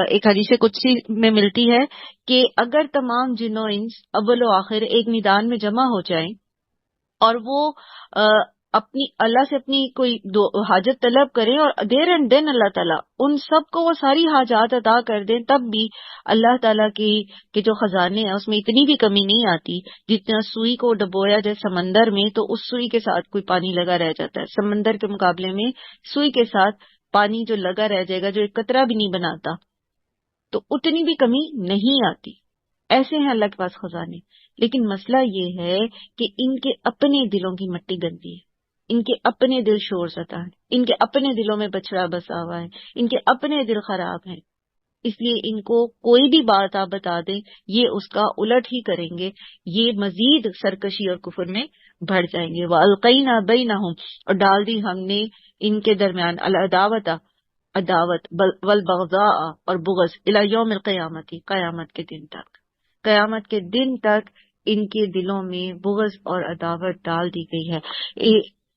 A: ایک حدیث قدسی میں ملتی ہے کہ اگر تمام جن و انس اول و آخر ایک میدان میں جمع ہو جائیں اور وہ اپنی اللہ سے اپنی کوئی حاجت طلب کریں اور دیر اینڈ دین اللہ تعالیٰ ان سب کو وہ ساری حاجات عطا کر دیں، تب بھی اللہ تعالیٰ کے جو خزانے ہیں اس میں اتنی بھی کمی نہیں آتی. جتنا سوئی کو ڈبویا جائے سمندر میں تو اس سوئی کے ساتھ کوئی پانی لگا رہ جاتا ہے، سمندر کے مقابلے میں سوئی کے ساتھ پانی جو لگا رہ جائے گا، جو ایک قطرہ بھی نہیں بناتا، تو اتنی بھی کمی نہیں آتی. ایسے ہیں اللہ کے پاس خزانے. لیکن مسئلہ یہ ہے کہ ان کے اپنے دلوں کی مٹی گندی ہے، ان کے اپنے دل شور زدہ ہیں، ان کے اپنے دلوں میں بچڑا بسا ہوا ہے، ان کے اپنے دل خراب ہیں. اس لیے ان کو کوئی بھی بات آپ بتا دیں یہ اس کا الٹ ہی کریں گے، یہ مزید سرکشی اور کفر میں بڑھ جائیں گے. وَأَلْقَيْنَا بَيْنَهُمْ، اور ڈال دی ہم نے ان کے درمیان العداوت، عداوت والبغضاء اور بغض الی یوم القیامت، قیامت کے دن تک، قیامت کے دن تک ان کے دلوں میں بغض اور عداوت ڈال دی گئی ہے.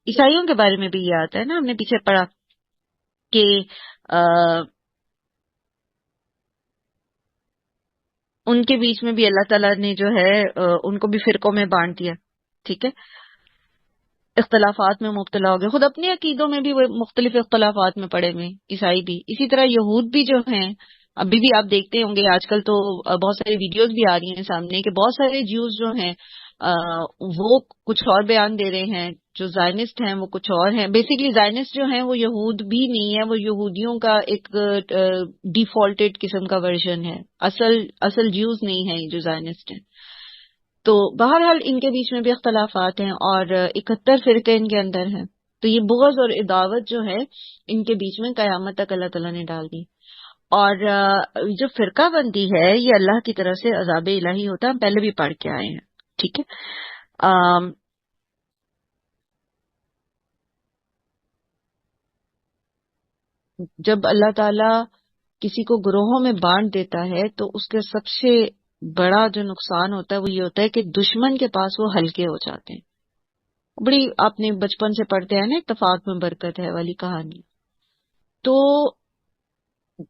A: عیسائیوں کے بارے میں بھی یہ آتا ہے نا، ہم نے پیچھے پڑھا کہ ان کے بیچ میں بھی اللہ تعالیٰ نے جو ہے ان کو بھی فرقوں میں بانٹ دیا. ٹھیک ہے، اختلافات میں مبتلا ہو گئے، خود اپنے عقیدوں میں بھی وہ مختلف اختلافات میں پڑے ہوئے، عیسائی بھی. اسی طرح یہود بھی جو ہیں، ابھی بھی آپ دیکھتے ہوں گے آج کل تو بہت ساری ویڈیوز بھی آ رہی ہیں سامنے کہ بہت سارے جیوز جو ہیں وہ کچھ اور بیان دے رہے ہیں، جو زائنسٹ ہیں وہ کچھ اور ہیں. بیسیکلی زائنسٹ جو ہیں وہ یہود بھی نہیں ہے، وہ یہودیوں کا ایک ڈیفالٹیڈ قسم کا ورژن ہے، اصل جیوز نہیں ہے یہ جو زائنسٹ ہیں. تو بہرحال ان کے بیچ میں بھی اختلافات ہیں اور 71 فرقے ان کے اندر ہیں. تو یہ بغض اور عداوت جو ہے ان کے بیچ میں قیامت تک اللہ تعالیٰ نے ڈال دی. اور جو فرقہ بندی ہے یہ اللہ کی طرف سے عذاب الہی ہوتا ہے، ہم پہلے بھی پڑھ کے آئے ہیں. ٹھیک ہے، جب اللہ تعالیٰ کسی کو گروہوں میں بانٹ دیتا ہے تو اس کا سب سے بڑا جو نقصان ہوتا ہے وہ یہ ہوتا ہے کہ دشمن کے پاس وہ ہلکے ہو جاتے ہیں. بڑی آپ نے بچپن سے پڑھتے ہیں نا اتفاق میں برکت ہے والی کہانی. تو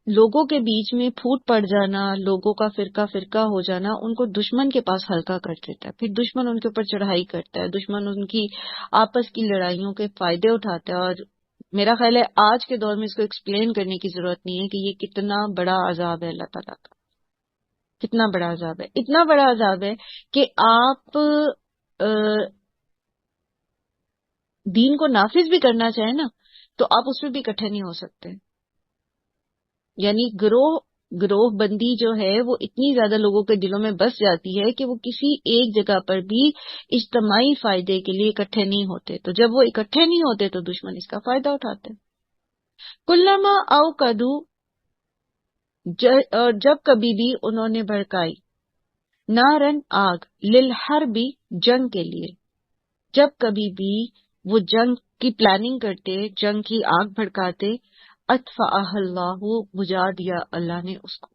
A: لوگوں کے بیچ میں پھوٹ پڑ جانا، لوگوں کا فرقہ فرقہ ہو جانا ان کو دشمن کے پاس ہلکا کر دیتا ہے. پھر دشمن ان کے اوپر چڑھائی کرتا ہے، دشمن ان کی آپس کی لڑائیوں کے فائدے اٹھاتا ہے. اور میرا خیال ہے آج کے دور میں اس کو ایکسپلین کرنے کی ضرورت نہیں ہے کہ یہ کتنا بڑا عذاب ہے اللہ تعالیٰ کا، کتنا بڑا عذاب ہے. اتنا بڑا عذاب ہے کہ آپ دین کو نافذ بھی کرنا چاہیں نا تو آپ اس میں بھی اکٹھے نہیں ہو سکتے. یعنی گروہ بندی جو ہے وہ اتنی زیادہ لوگوں کے دلوں میں بس جاتی ہے کہ وہ کسی ایک جگہ پر بھی اجتماعی فائدے کے لیے اکٹھے نہیں ہوتے. تو جب وہ اکٹھے نہیں ہوتے تو دشمن اس کا فائدہ اٹھاتے. کلما اوقدو، اور جب کبھی بھی انہوں نے بھڑکائی، نارن آگ، للحربی جنگ کے لیے، جب کبھی بھی وہ جنگ کی پلاننگ کرتے، جنگ کی آگ بھڑکاتے، اطفأها اللہ، بجھا دیا اللہ نے اس کو.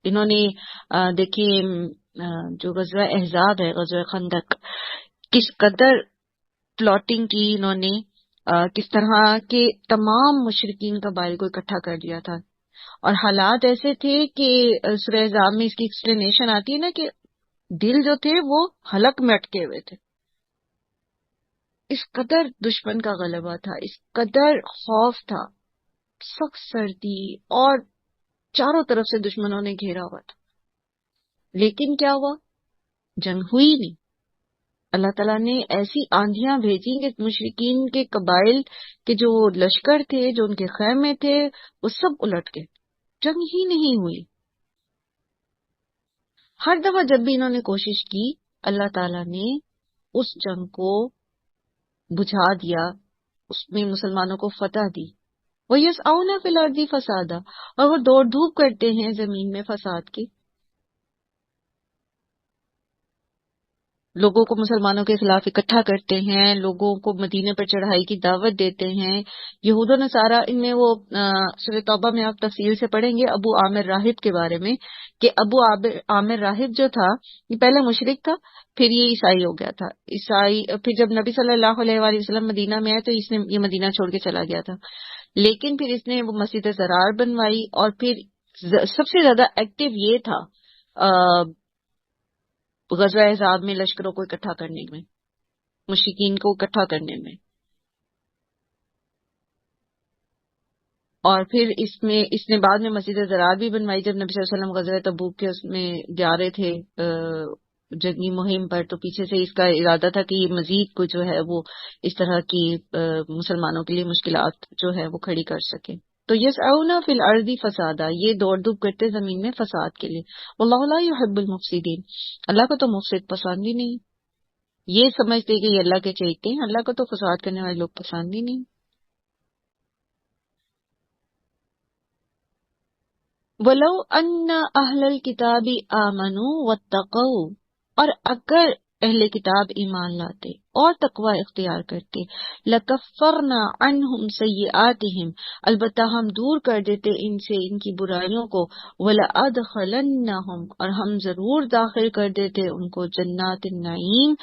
A: انہوں نے دیکھیں جو غزوہ احزاب ہے، غزوہ خندق، کس قدر پلاٹنگ کی انہوں نے، کس طرح کے تمام مشرکین قبائل کو اکٹھا کر دیا تھا. اور حالات ایسے تھے کہ سورہ احزاب میں اس کی ایکسپلینیشن آتی ہے نا کہ دل جو تھے وہ حلق میں اٹکے ہوئے تھے. اس قدر دشمن کا غلبہ تھا، اس قدر خوف تھا، سخت سردی، اور چاروں طرف سے دشمنوں نے گھیرا ہوا تھا. لیکن کیا ہوا؟ جنگ ہوئی نہیں. اللہ تعالیٰ نے ایسی آندھیاں بھیجی کہ مشرکین کے قبائل کے جو لشکر تھے، جو ان کے خیمے تھے، وہ سب الٹ گئے. جنگ ہی نہیں ہوئی. ہر دفعہ جب بھی انہوں نے کوشش کی اللہ تعالیٰ نے اس جنگ کو بجھا دیا، اس میں مسلمانوں کو فتح دی. وَيَسْعَوْنَ فِي الْأَرْضِ فَسَادًا، اور وہ دوڑ دھوپ کرتے ہیں زمین میں فساد کی. لوگوں کو مسلمانوں کے خلاف اکٹھا کرتے ہیں، لوگوں کو مدینے پر چڑھائی کی دعوت دیتے ہیں. یہود و نصارہ، ان میں وہ سورہ توبہ میں آپ تفصیل سے پڑھیں گے ابو عامر راہب کے بارے میں کہ ابو عامر راہب جو تھا یہ پہلے مشرک تھا، پھر یہ عیسائی ہو گیا تھا. پھر جب نبی صلی اللہ علیہ وآلہ وسلم مدینہ میں آئے تو اس نے یہ مدینہ چھوڑ کے چلا گیا تھا. لیکن پھر اس نے وہ مسجد زرار بنوائی، اور پھر سب سے زیادہ ایکٹیو یہ تھا غزوہ احزاب میں لشکروں کو اکٹھا کرنے میں، مشرکین کو اکٹھا کرنے میں. اور پھر اس نے بعد میں مسجد ضرار بھی بنوائی جب نبی صلی اللہ علیہ وسلم غزوہ تبوک کے اس میں جا رہے تھے جنگی مہم پر، تو پیچھے سے اس کا ارادہ تھا کہ یہ مزید کو جو ہے وہ اس طرح کی مسلمانوں کے لیے مشکلات جو ہے وہ کھڑی کر سکے. تو یسعون فی الارض فسادا، یہ دوڑ دھوپ کرتے زمین میں فساد کے لیے. واللہ لا یحب المفسدین، اللہ کو تو مفسد پسند ہی نہیں. یہ سمجھتے کہ یہ اللہ کے چہیتے ہیں، اللہ کو تو فساد کرنے والے لوگ پسند ہی نہیں. وَلَوْ أَنَّ أَهْلَ الْكِتَابِ آمَنُوا وَاتَّقَوْا، اور اگر اہل کتاب ایمان لاتے اور تقوی اختیار کرتے، لَكَفَّرْنَا عَنْهُمْ سَيِّئَاتِهِمْ، البتہ ہم دور کر دیتے ان سے ان کی برائیوں کو، وَلَأَدْخَلَنَّهُمْ، اور ہم ضرور داخل کر دیتے ان کو جنات النعیم،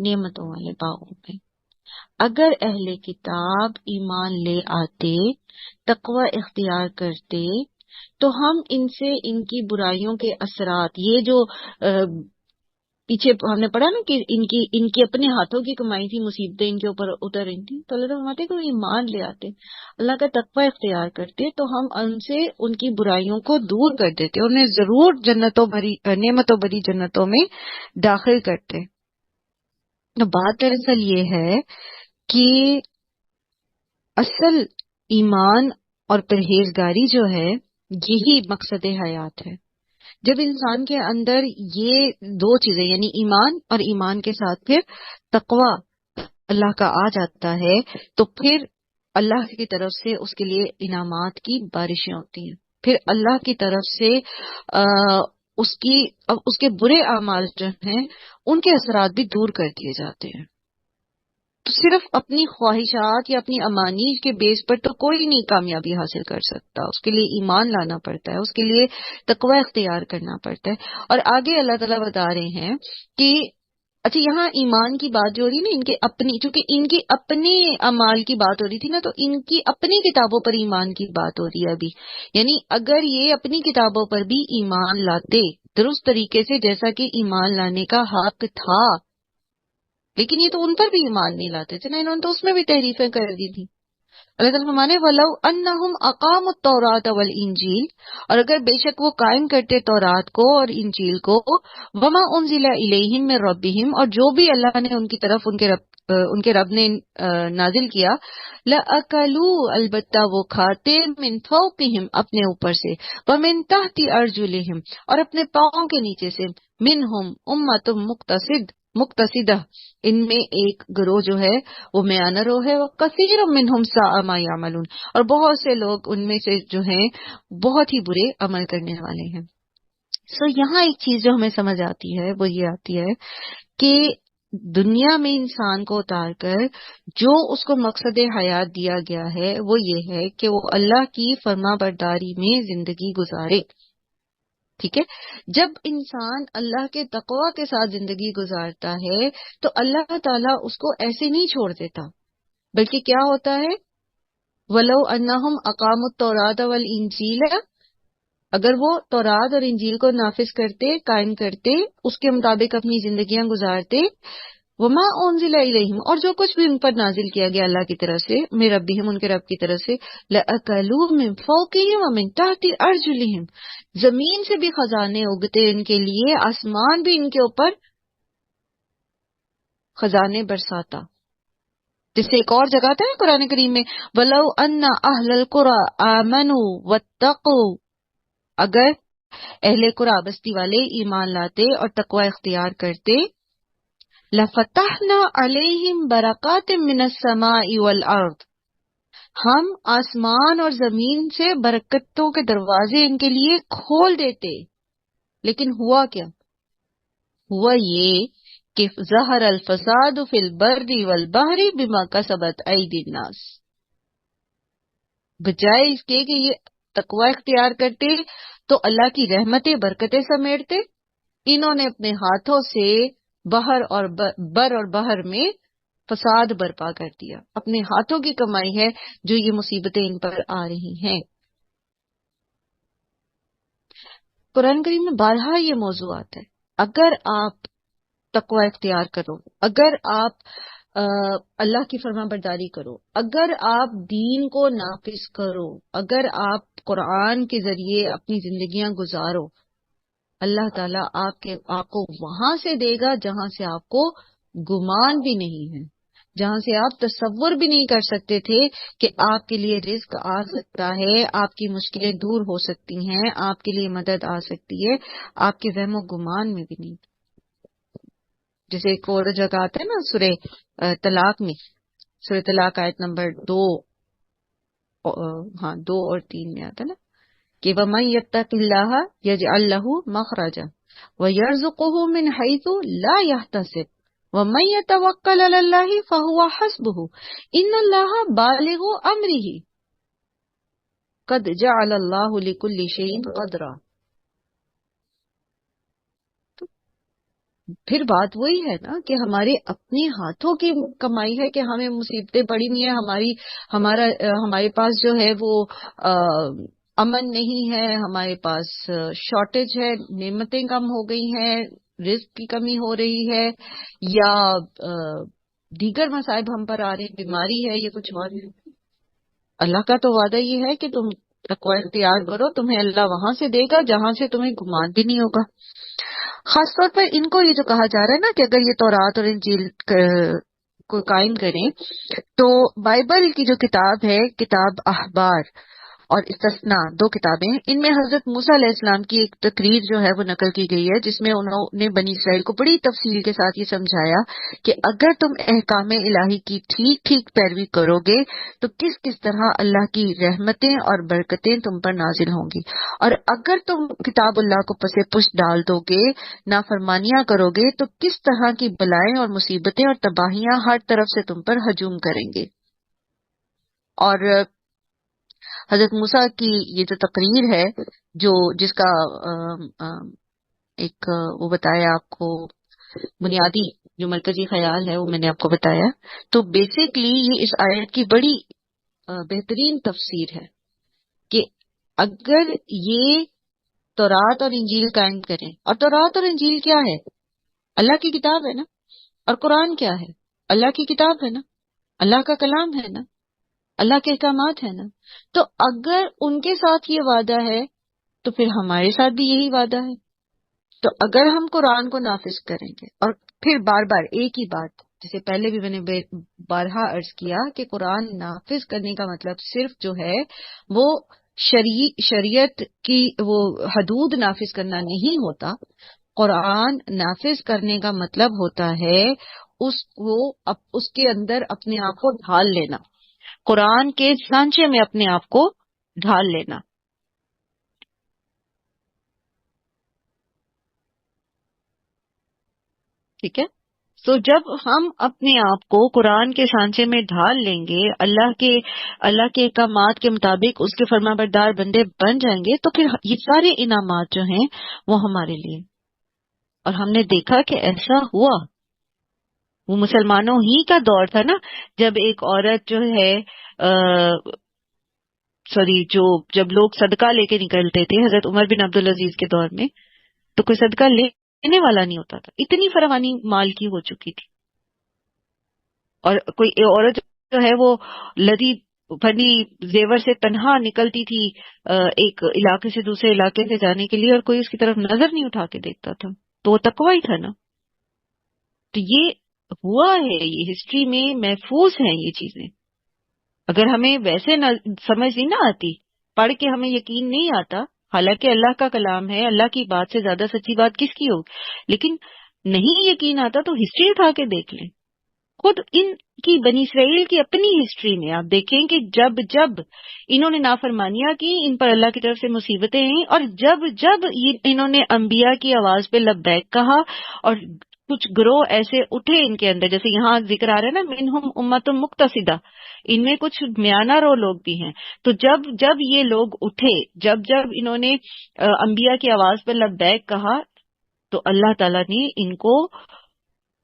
A: نعمتوں والے باغوں میں. اگر اہل کتاب ایمان لے آتے، تقوی اختیار کرتے، تو ہم ان سے ان کی برائیوں کے اثرات، یہ جو پیچھے ہم نے پڑھا نا کہ ان کی اپنے ہاتھوں کی کمائی تھی، مصیبتیں ان کے اوپر اتر رہی تھیں، تو اللہ فرماتے کہ وہ ایمان لے آتے، اللہ کا تقوی اختیار کرتے، تو ہم ان سے ان کی برائیوں کو دور کر دیتے، انہیں ضرور نعمتوں بری جنتوں میں داخل کرتے. تو بات دراصل یہ ہے کہ اصل ایمان اور پرہیزگاری جو ہے یہی مقصد حیات ہے. جب انسان کے اندر یہ دو چیزیں یعنی ایمان اور ایمان کے ساتھ پھر تقوی اللہ کا آ جاتا ہے، تو پھر اللہ کی طرف سے اس کے لیے انعامات کی بارشیں ہوتی ہیں. پھر اللہ کی طرف سے اس کے برے اعمال جو ہیں ان کے اثرات بھی دور کر دیے جاتے ہیں. تو صرف اپنی خواہشات یا اپنی امانی کے بیس پر تو کوئی نہیں کامیابی حاصل کر سکتا، اس کے لیے ایمان لانا پڑتا ہے، اس کے لیے تقوی اختیار کرنا پڑتا ہے. اور آگے اللہ تعالیٰ بتا رہے ہیں کہ اچھا یہاں ایمان کی بات جو ہو رہی ہے نا، ان کے اپنی، چونکہ ان کی اپنے اعمال کی بات ہو رہی تھی نا، تو ان کی اپنی کتابوں پر ایمان کی بات ہو رہی ہے ابھی. یعنی اگر یہ اپنی کتابوں پر بھی ایمان لاتے درست طریقے سے جیسا کہ ایمان لانے کا حق تھا، لیکن یہ تو ان پر بھی ایمان نہیں لاتے تھے نا، انہوں نے تو اس میں بھی تحریفیں کر دی تھی. اللہ تعالیٰ فرمانے وَلَوْ أَنَّهُمْ أَقَامُوا التَّوْرَاةَ وَالْإِنْجِيلَ، اور اگر بے شک وہ قائم کرتے تورات کو اور انجیل کو، وَمَا أُنزِلَ إِلَيْهِمْ مِنْ رَبِّهِمْ، اور جو بھی اللہ نے ان کی طرف ان کے رب نے نازل کیا، لَأَكَلُوا، البتہ وہ کھاتے، مِنْ فَوْقِهِمْ اپنے اوپر سے، وَمِنْ تَحْتِ أَرْجُلِهِمْ اور اپنے پاؤں کے نیچے سے، مِنْهُمْ أُمَّةٌ مقتصدہ، ان میں ایک گروہ جو ہے وہ میانہ رو ہے، وَكَثِيرٌ مِّنْهُمْ سَاءَ مَا يَعْمَلُونَ، اور بہت سے لوگ ان میں سے جو ہیں بہت ہی برے عمل کرنے والے ہیں. یہاں ایک چیز جو ہمیں سمجھ آتی ہے وہ یہ آتی ہے کہ دنیا میں انسان کو اتار کر جو اس کو مقصد حیات دیا گیا ہے وہ یہ ہے کہ وہ اللہ کی فرما برداری میں زندگی گزارے. ٹھیک ہے، جب انسان اللہ کے تقوی کے ساتھ زندگی گزارتا ہے تو اللہ تعالیٰ اس کو ایسے نہیں چھوڑ دیتا، بلکہ کیا ہوتا ہے، وَلَوْ أَنَّهُمْ أَقَامُوا التَّوْرَاةَ وَالْإِنْجِيلَ، اگر وہ تورات اور انجیل کو نافذ کرتے، قائم کرتے، اس کے مطابق اپنی زندگیاں گزارتے، وما انزل الیہم، اور جو کچھ بھی ان پر نازل کیا گیا اللہ کی طرف سے، من ربہم، ان کے رب کی طرف سے، لأکلوا من فوقہم ومن تحت ارجلہم، زمین سے بھی خزانے اگتے ان کے لیے، آسمان بھی ان کے اوپر خزانے برساتا. جس سے ایک اور جگہ آتا ہے قرآن کریم میں، وَلَوْ أَنَّ أَهْلَ الْقُرَىٰ آمَنُوا وَاتَّقُوا، اگر اہل قرآ بستی والے ایمان لاتے اور تقوی اختیار کرتے، لَفَتَحْنَا عَلَيْهِمْ بَرَكَاتٍ مِّنَ السَّمَاءِ وَالْأَرْضِ، ہم آسمان اور زمین سے برکتوں کے دروازے ان کے لیے کھول دیتے. لیکن ہوا کیا؟ ہوا یہ کہ ظہر الفساد فی البر والبحر بما کسبت ایدی الناس، بجائے اس کے کہ یہ تقوی اختیار کرتے تو اللہ کی رحمتیں برکتیں سمیٹتے، انہوں نے اپنے ہاتھوں سے بر اور بحر میں فساد برپا کر دیا. اپنے ہاتھوں کی کمائی ہے جو یہ مصیبتیں ان پر آ رہی ہیں. قرآن کریم میں بارہا یہ موضوع آتا ہے، اگر آپ تقوی اختیار کرو، اگر آپ اللہ کی فرما برداری کرو. اگر آپ دین کو نافذ کرو، اگر آپ قرآن کے ذریعے اپنی زندگیاں گزارو، اللہ تعالیٰ آپ کو وہاں سے دے گا جہاں سے آپ کو گمان بھی نہیں ہے، جہاں سے آپ تصور بھی نہیں کر سکتے تھے کہ آپ کے لیے رزق آ سکتا ہے، آپ کی مشکلیں دور ہو سکتی ہیں، آپ کے لیے مدد آ سکتی ہے، آپ کے وہم و گمان میں بھی نہیں. جیسے ایک اور جگہ آتا ہے نا سورہ طلاق میں، سورہ طلاق آیت نمبر 2، ہاں 2 اور 3 میں آتا ہے نا کہ وَمَن يَتَّقِ اللَّهَ يَجْعَل لَّهُ مَخْرَجًا وَيَرْزُقْهُ مِنْ حَيْثُ لَا يَحْتَسِبُ وَمَن يَتَوَكَّلْ عَلَى اللَّهِ فَهُوَ حَسْبُهُ إِنَّ اللَّهَ بَالِغُ أَمْرِهِ قَدْ جَعَلَ اللَّهُ لِكُلِّ شَيْءٍ قَدْرًا. پھر بات وہی ہے نا کہ ہمارے اپنے ہاتھوں کی کمائی ہے کہ ہمیں مصیبتیں پڑی ہوئی ہیں، ہمارے پاس جو ہے وہ امن نہیں ہے، ہمارے پاس شارٹیج ہے، نعمتیں کم ہو گئی ہیں، رزق کی کمی ہو رہی ہے، یا دیگر مصائب ہم پر آ رہے ہیں، بیماری ہے، یہ کچھ اور ہے. اللہ کا تو وعدہ یہ ہے کہ تم تقوی اختیار کرو، تمہیں اللہ وہاں سے دے گا جہاں سے تمہیں گمان بھی نہیں ہوگا. خاص طور پر ان کو یہ جو کہا جا رہا ہے نا کہ اگر یہ تورات اور انجیل کو قائم کریں تو بائبل کی جو کتاب ہے، کتاب احبار اور استثناء، 2 کتابیں، ان میں حضرت موسیٰ علیہ السلام کی ایک تقریر جو ہے وہ نقل کی گئی ہے، جس میں انہوں نے بنی اسرائیل کو بڑی تفصیل کے ساتھ یہ سمجھایا کہ اگر تم احکام الہی کی ٹھیک ٹھیک پیروی کرو گے تو کس کس طرح اللہ کی رحمتیں اور برکتیں تم پر نازل ہوں گی، اور اگر تم کتاب اللہ کو پس پشت ڈال دو گے، نافرمانیاں کرو گے، تو کس طرح کی بلائیں اور مصیبتیں اور تباہیاں ہر طرف سے تم پر ہجوم کریں گے. اور حضرت موسیٰ کی یہ جو تقریر ہے، جس کا ایک وہ بتایا آپ کو، بنیادی جو مرکزی خیال ہے وہ میں نے آپ کو بتایا، تو بیسکلی یہ اس آیت کی بڑی بہترین تفسیر ہے کہ اگر یہ تورات اور انجیل قائم کریں، اور تورات اور انجیل کیا ہے؟ اللہ کی کتاب ہے نا. اور قرآن کیا ہے؟ اللہ کی کتاب ہے نا، اللہ کا کلام ہے نا، اللہ کے احکامات ہیں نا. تو اگر ان کے ساتھ یہ وعدہ ہے تو پھر ہمارے ساتھ بھی یہی وعدہ ہے. تو اگر ہم قرآن کو نافذ کریں گے، اور پھر بار بار ایک ہی بات، جیسے پہلے بھی میں نے بارہا عرض کیا کہ قرآن نافذ کرنے کا مطلب صرف جو ہے وہ شریعت کی وہ حدود نافذ کرنا نہیں ہوتا. قرآن نافذ کرنے کا مطلب ہوتا ہے اس کے اندر اپنے آپ کو ڈھال لینا، قرآن کے سانچے میں اپنے آپ کو ڈھال لینا. ٹھیک ہے، سو جب ہم اپنے آپ کو قرآن کے سانچے میں ڈھال لیں گے، اللہ کے احکامات کے مطابق اس کے فرما بردار بندے بن جائیں گے، تو پھر یہ سارے انعامات جو ہیں وہ ہمارے لیے. اور ہم نے دیکھا کہ ایسا ہوا. وہ مسلمانوں ہی کا دور تھا نا، جب ایک عورت جو ہے جب لوگ صدقہ لے کے نکلتے تھے حضرت عمر بن عبدالعزیز کے دور میں، تو کوئی صدقہ لینے والا نہیں ہوتا تھا، اتنی فراوانی مال کی ہو چکی تھی. اور کوئی عورت جو ہے وہ لدی بھنی زیور سے تنہا نکلتی تھی ایک علاقے سے دوسرے علاقے سے جانے کے لیے، اور کوئی اس کی طرف نظر نہیں اٹھا کے دیکھتا تھا، تو وہ تقوی ہی تھا نا. تو یہ ہوا ہے، یہ ہسٹری میں محفوظ ہیں یہ چیزیں. اگر ہمیں ویسے سمجھ نہیں نہ آتی، پڑھ کے ہمیں یقین نہیں آتا، حالانکہ اللہ کا کلام ہے، اللہ کی بات سے زیادہ سچی بات کس کی ہوگی، لیکن نہیں یقین آتا تو ہسٹری اٹھا کے دیکھ لیں. خود ان کی بنی اسرائیل کی اپنی ہسٹری میں آپ دیکھیں کہ جب انہوں نے نافرمانیاں کی، ان پر اللہ کی طرف سے مصیبتیں آئیں، اور جب انہوں نے انبیاء کی آواز پہ لبیک کہا، اور کچھ گروہ ایسے اٹھے ان کے اندر، جیسے یہاں ذکر آ رہا ہے نا منہم امت مقتصدہ، ان میں کچھ میانہ رو لوگ بھی ہیں. تو جب یہ لوگ اٹھے، جب انہوں نے انبیاء کی آواز پہ لبیک کہا، تو اللہ تعالیٰ نے ان کو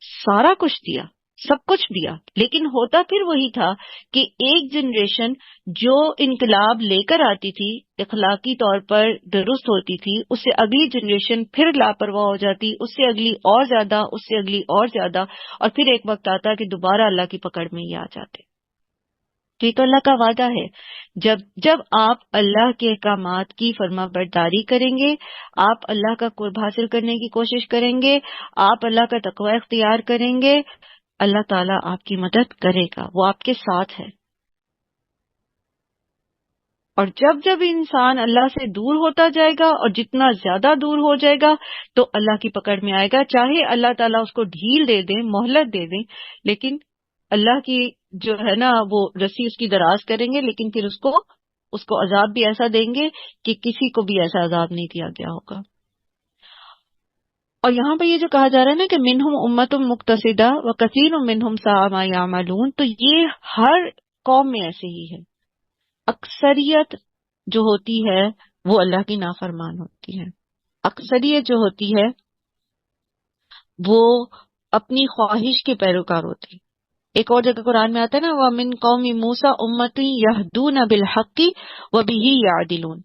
A: سارا کچھ دیا. سب کچھ دیا، لیکن ہوتا پھر وہی تھا کہ ایک جنریشن جو انقلاب لے کر آتی تھی، اخلاقی طور پر درست ہوتی تھی، اس سے اگلی جنریشن پھر لاپرواہ ہو جاتی، اس سے اگلی اور زیادہ، اس سے اگلی اور زیادہ، اور پھر ایک وقت آتا کہ دوبارہ اللہ کی پکڑ میں ہی آ جاتے۔ تو یہ تو اللہ کا وعدہ ہے، جب آپ اللہ کے احکامات کی فرما برداری کریں گے، آپ اللہ کا قرب حاصل کرنے کی کوشش کریں گے، آپ اللہ کا تقوی اختیار کریں گے، اللہ تعالیٰ آپ کی مدد کرے گا، وہ آپ کے ساتھ ہے۔ اور جب انسان اللہ سے دور ہوتا جائے گا اور جتنا زیادہ دور ہو جائے گا تو اللہ کی پکڑ میں آئے گا، چاہے اللہ تعالیٰ اس کو ڈھیل دے دیں، مہلت دے دیں، لیکن اللہ کی جو ہے نا وہ رسی اس کی دراز کریں گے، لیکن پھر اس کو عذاب بھی ایسا دیں گے کہ کسی کو بھی ایسا عذاب نہیں دیا گیا ہوگا۔ اور یہاں پہ یہ جو کہا جا رہا ہے نا کہ منہم امت مقتصدہ و کثیر منہم ساء ما یعملون، تو یہ ہر قوم میں ایسے ہی ہے، اکثریت جو ہوتی ہے وہ اللہ کی نافرمان ہوتی ہے، اکثریت جو ہوتی ہے وہ اپنی خواہش کے پیروکار ہوتی ہے۔ ایک اور جگہ قرآن میں آتا ہے نا وَمِن قَوْمِ مُوسَىٰ أُمَّةٌ يَهْدُونَ بِالْحَقِّ وَبِهِ يَعْدِلُونَ،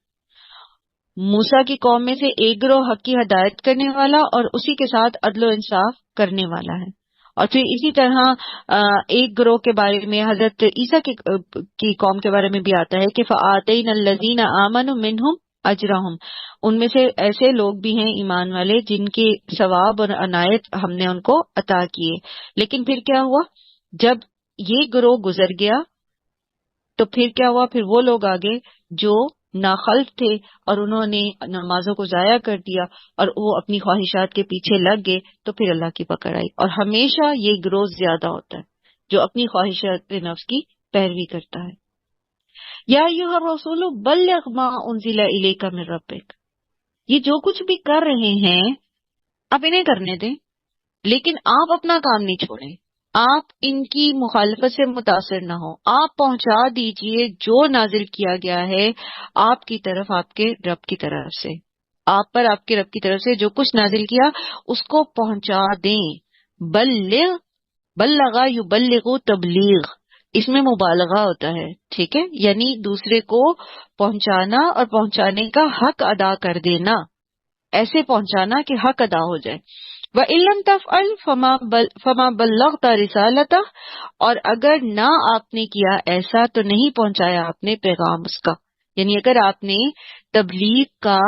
A: موسیٰ کی قوم میں سے ایک گروہ حق کی ہدایت کرنے والا اور اسی کے ساتھ عدل و انصاف کرنے والا ہے۔ اور پھر اسی طرح ایک گروہ کے بارے میں حضرت عیسیٰ کی قوم کے بارے میں بھی آتا ہے کہ فَآتَيْنَا الَّذِينَ آمَنُوا مِنْهُمْ أَجْرَهُمْ، ان میں سے ایسے لوگ بھی ہیں ایمان والے جن کے ثواب اور عنایت ہم نے ان کو عطا کیے۔ لیکن پھر کیا ہوا، جب یہ گروہ گزر گیا تو پھر کیا ہوا، پھر وہ لوگ آگے جو ناخلف تھے اور انہوں نے نمازوں کو ضائع کر دیا اور وہ اپنی خواہشات کے پیچھے لگ گئے، تو پھر اللہ کی پکڑ آئی۔ اور ہمیشہ یہ گروہ زیادہ ہوتا ہے جو اپنی خواہشات نفس کی پیروی کرتا ہے۔ یا ایھا الرسول بلغ ما انزل الیک من ربک، یہ جو کچھ بھی کر رہے ہیں آپ انہیں کرنے دیں، لیکن آپ اپنا کام نہیں چھوڑیں، آپ ان کی مخالفت سے متاثر نہ ہو، آپ پہنچا دیجئے جو نازل کیا گیا ہے آپ کی طرف، آپ کے رب کی طرف سے، آپ پر آپ کے رب کی طرف سے جو کچھ نازل کیا اس کو پہنچا دیں۔ بلغ یبلغ تبلیغ، اس میں مبالغہ ہوتا ہے، ٹھیک ہے، یعنی دوسرے کو پہنچانا اور پہنچانے کا حق ادا کر دینا، ایسے پہنچانا کہ حق ادا ہو جائے۔ وَإِن لَّمْ تَفْعَلْ فَمَا بَلَّغْتَ رِسَالَتَهُ، اور اگر نہ آپ نے کیا ایسا تو نہیں پہنچایا آپ نے پیغام اس کا، یعنی اگر آپ نے تبلیغ کا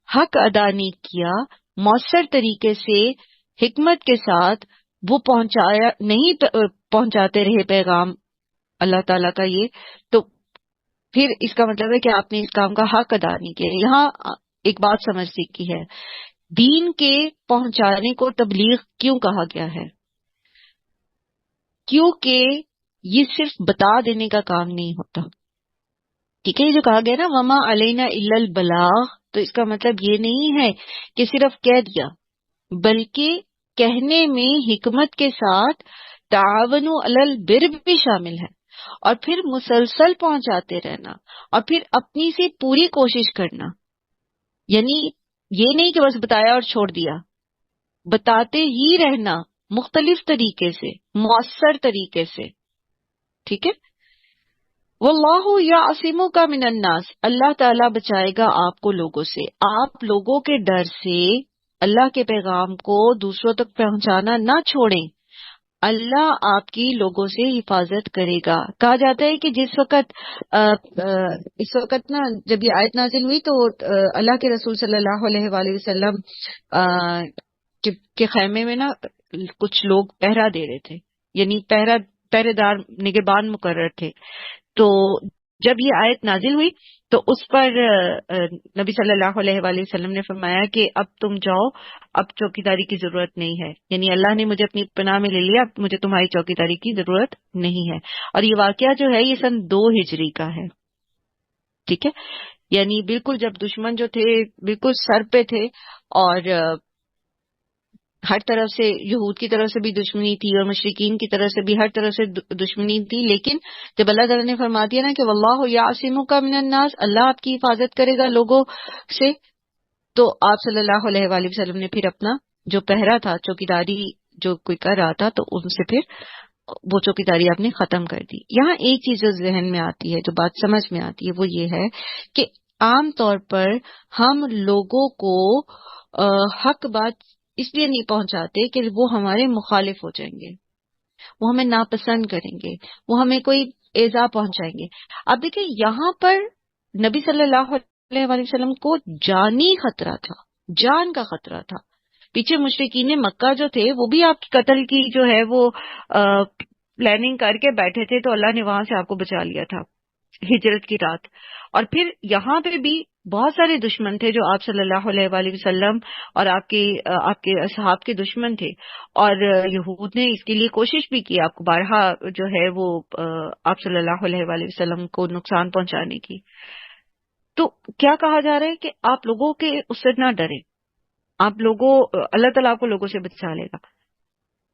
A: حق ادا نہیں کیا مؤثر طریقے سے، حکمت کے ساتھ وہ پہنچاتے رہے پیغام اللہ تعالیٰ کا، یہ تو پھر اس کا مطلب ہے کہ آپ نے اس کام کا حق ادا نہیں کیا۔ یہاں ایک بات سمجھ سیکھی ہے، دین کے پہنچانے کو تبلیغ کیوں کہا گیا ہے؟ کیونکہ یہ صرف بتا دینے کا کام نہیں ہوتا، ٹھیک ہے، یہ جو کہا گیا نا وما علینا الا البلاغ، تو اس کا مطلب یہ نہیں ہے کہ صرف کہہ دیا، بلکہ کہنے میں حکمت کے ساتھ تعاونوا علی البر بھی شامل ہے، اور پھر مسلسل پہنچاتے رہنا، اور پھر اپنی سے پوری کوشش کرنا، یعنی یہ نہیں کہ بس بتایا اور چھوڑ دیا، بتاتے ہی رہنا مختلف طریقے سے، مؤثر طریقے سے، ٹھیک ہے۔ واللہ یعصمک من الناس، اللہ تعالیٰ بچائے گا آپ کو لوگوں سے، آپ لوگوں کے ڈر سے اللہ کے پیغام کو دوسروں تک پہنچانا نہ چھوڑیں، اللہ آپ کی لوگوں سے حفاظت کرے گا۔ کہا جاتا ہے کہ جس وقت اس وقت نا جب یہ آیت نازل ہوئی تو اللہ کے رسول صلی اللہ علیہ وآلہ وسلم کے خیمے میں نا کچھ لوگ پہرا دے رہے تھے، یعنی پہرے دار نگہبان مقرر تھے۔ تو جب یہ آیت نازل ہوئی تو اس پر نبی صلی اللہ علیہ وآلہ وسلم نے فرمایا کہ اب تم جاؤ، اب چوکیداری کی ضرورت نہیں ہے، یعنی اللہ نے مجھے اپنی پناہ میں لے لیا، اب مجھے تمہاری چوکیداری کی ضرورت نہیں ہے۔ اور یہ واقعہ جو ہے یہ سن 2 ہجری کا ہے، ٹھیک ہے، یعنی بالکل جب دشمن جو تھے بالکل سر پہ تھے، اور ہر طرف سے یہود کی طرف سے بھی دشمنی تھی اور مشرکین کی طرف سے بھی ہر طرف سے دشمنی تھی، لیکن جب اللہ تعالیٰ نے فرما دیا نا کہ واللہ یعصمک من الناس، اللہ آپ کی حفاظت کرے گا لوگوں سے، تو آپ صلی اللہ علیہ وآلہ وسلم نے پھر اپنا جو پہرا تھا، چوکیداری جو کوئی کر رہا تھا، تو ان سے پھر وہ چوکیداری آپ نے ختم کر دی. یہاں ایک چیز جو ذہن میں آتی ہے، جو بات سمجھ میں آتی ہے، وہ یہ ہے کہ عام طور پر ہم لوگوں کو حق بات اس لیے نہیں پہنچاتے کہ وہ ہمارے مخالف ہو جائیں گے، وہ ہمیں ناپسند کریں گے، وہ ہمیں کوئی ایذا پہنچائیں گے. اب دیکھیں یہاں پر نبی صلی اللہ علیہ وآلہ وسلم کو جانی خطرہ تھا، جان کا خطرہ تھا. پیچھے مشرکین مکہ جو تھے وہ بھی آپ کی قتل کی جو ہے وہ پلاننگ کر کے بیٹھے تھے، تو اللہ نے وہاں سے آپ کو بچا لیا تھا ہجرت کی رات. اور پھر یہاں پہ بھی بہت سارے دشمن تھے جو آپ صلی اللہ علیہ وآلہ وسلم اور آپ کے اصحاب کے دشمن تھے، اور یہود نے اس کے لیے کوشش بھی کی آپ کو بارہا جو ہے وہ آپ صلی اللہ علیہ وآلہ وسلم کو نقصان پہنچانے کی. تو کیا کہا جا رہا ہے کہ آپ لوگوں کے اس سے نہ ڈریں، آپ لوگوں اللہ تعالیٰ آپ کو لوگوں سے بچا لے گا.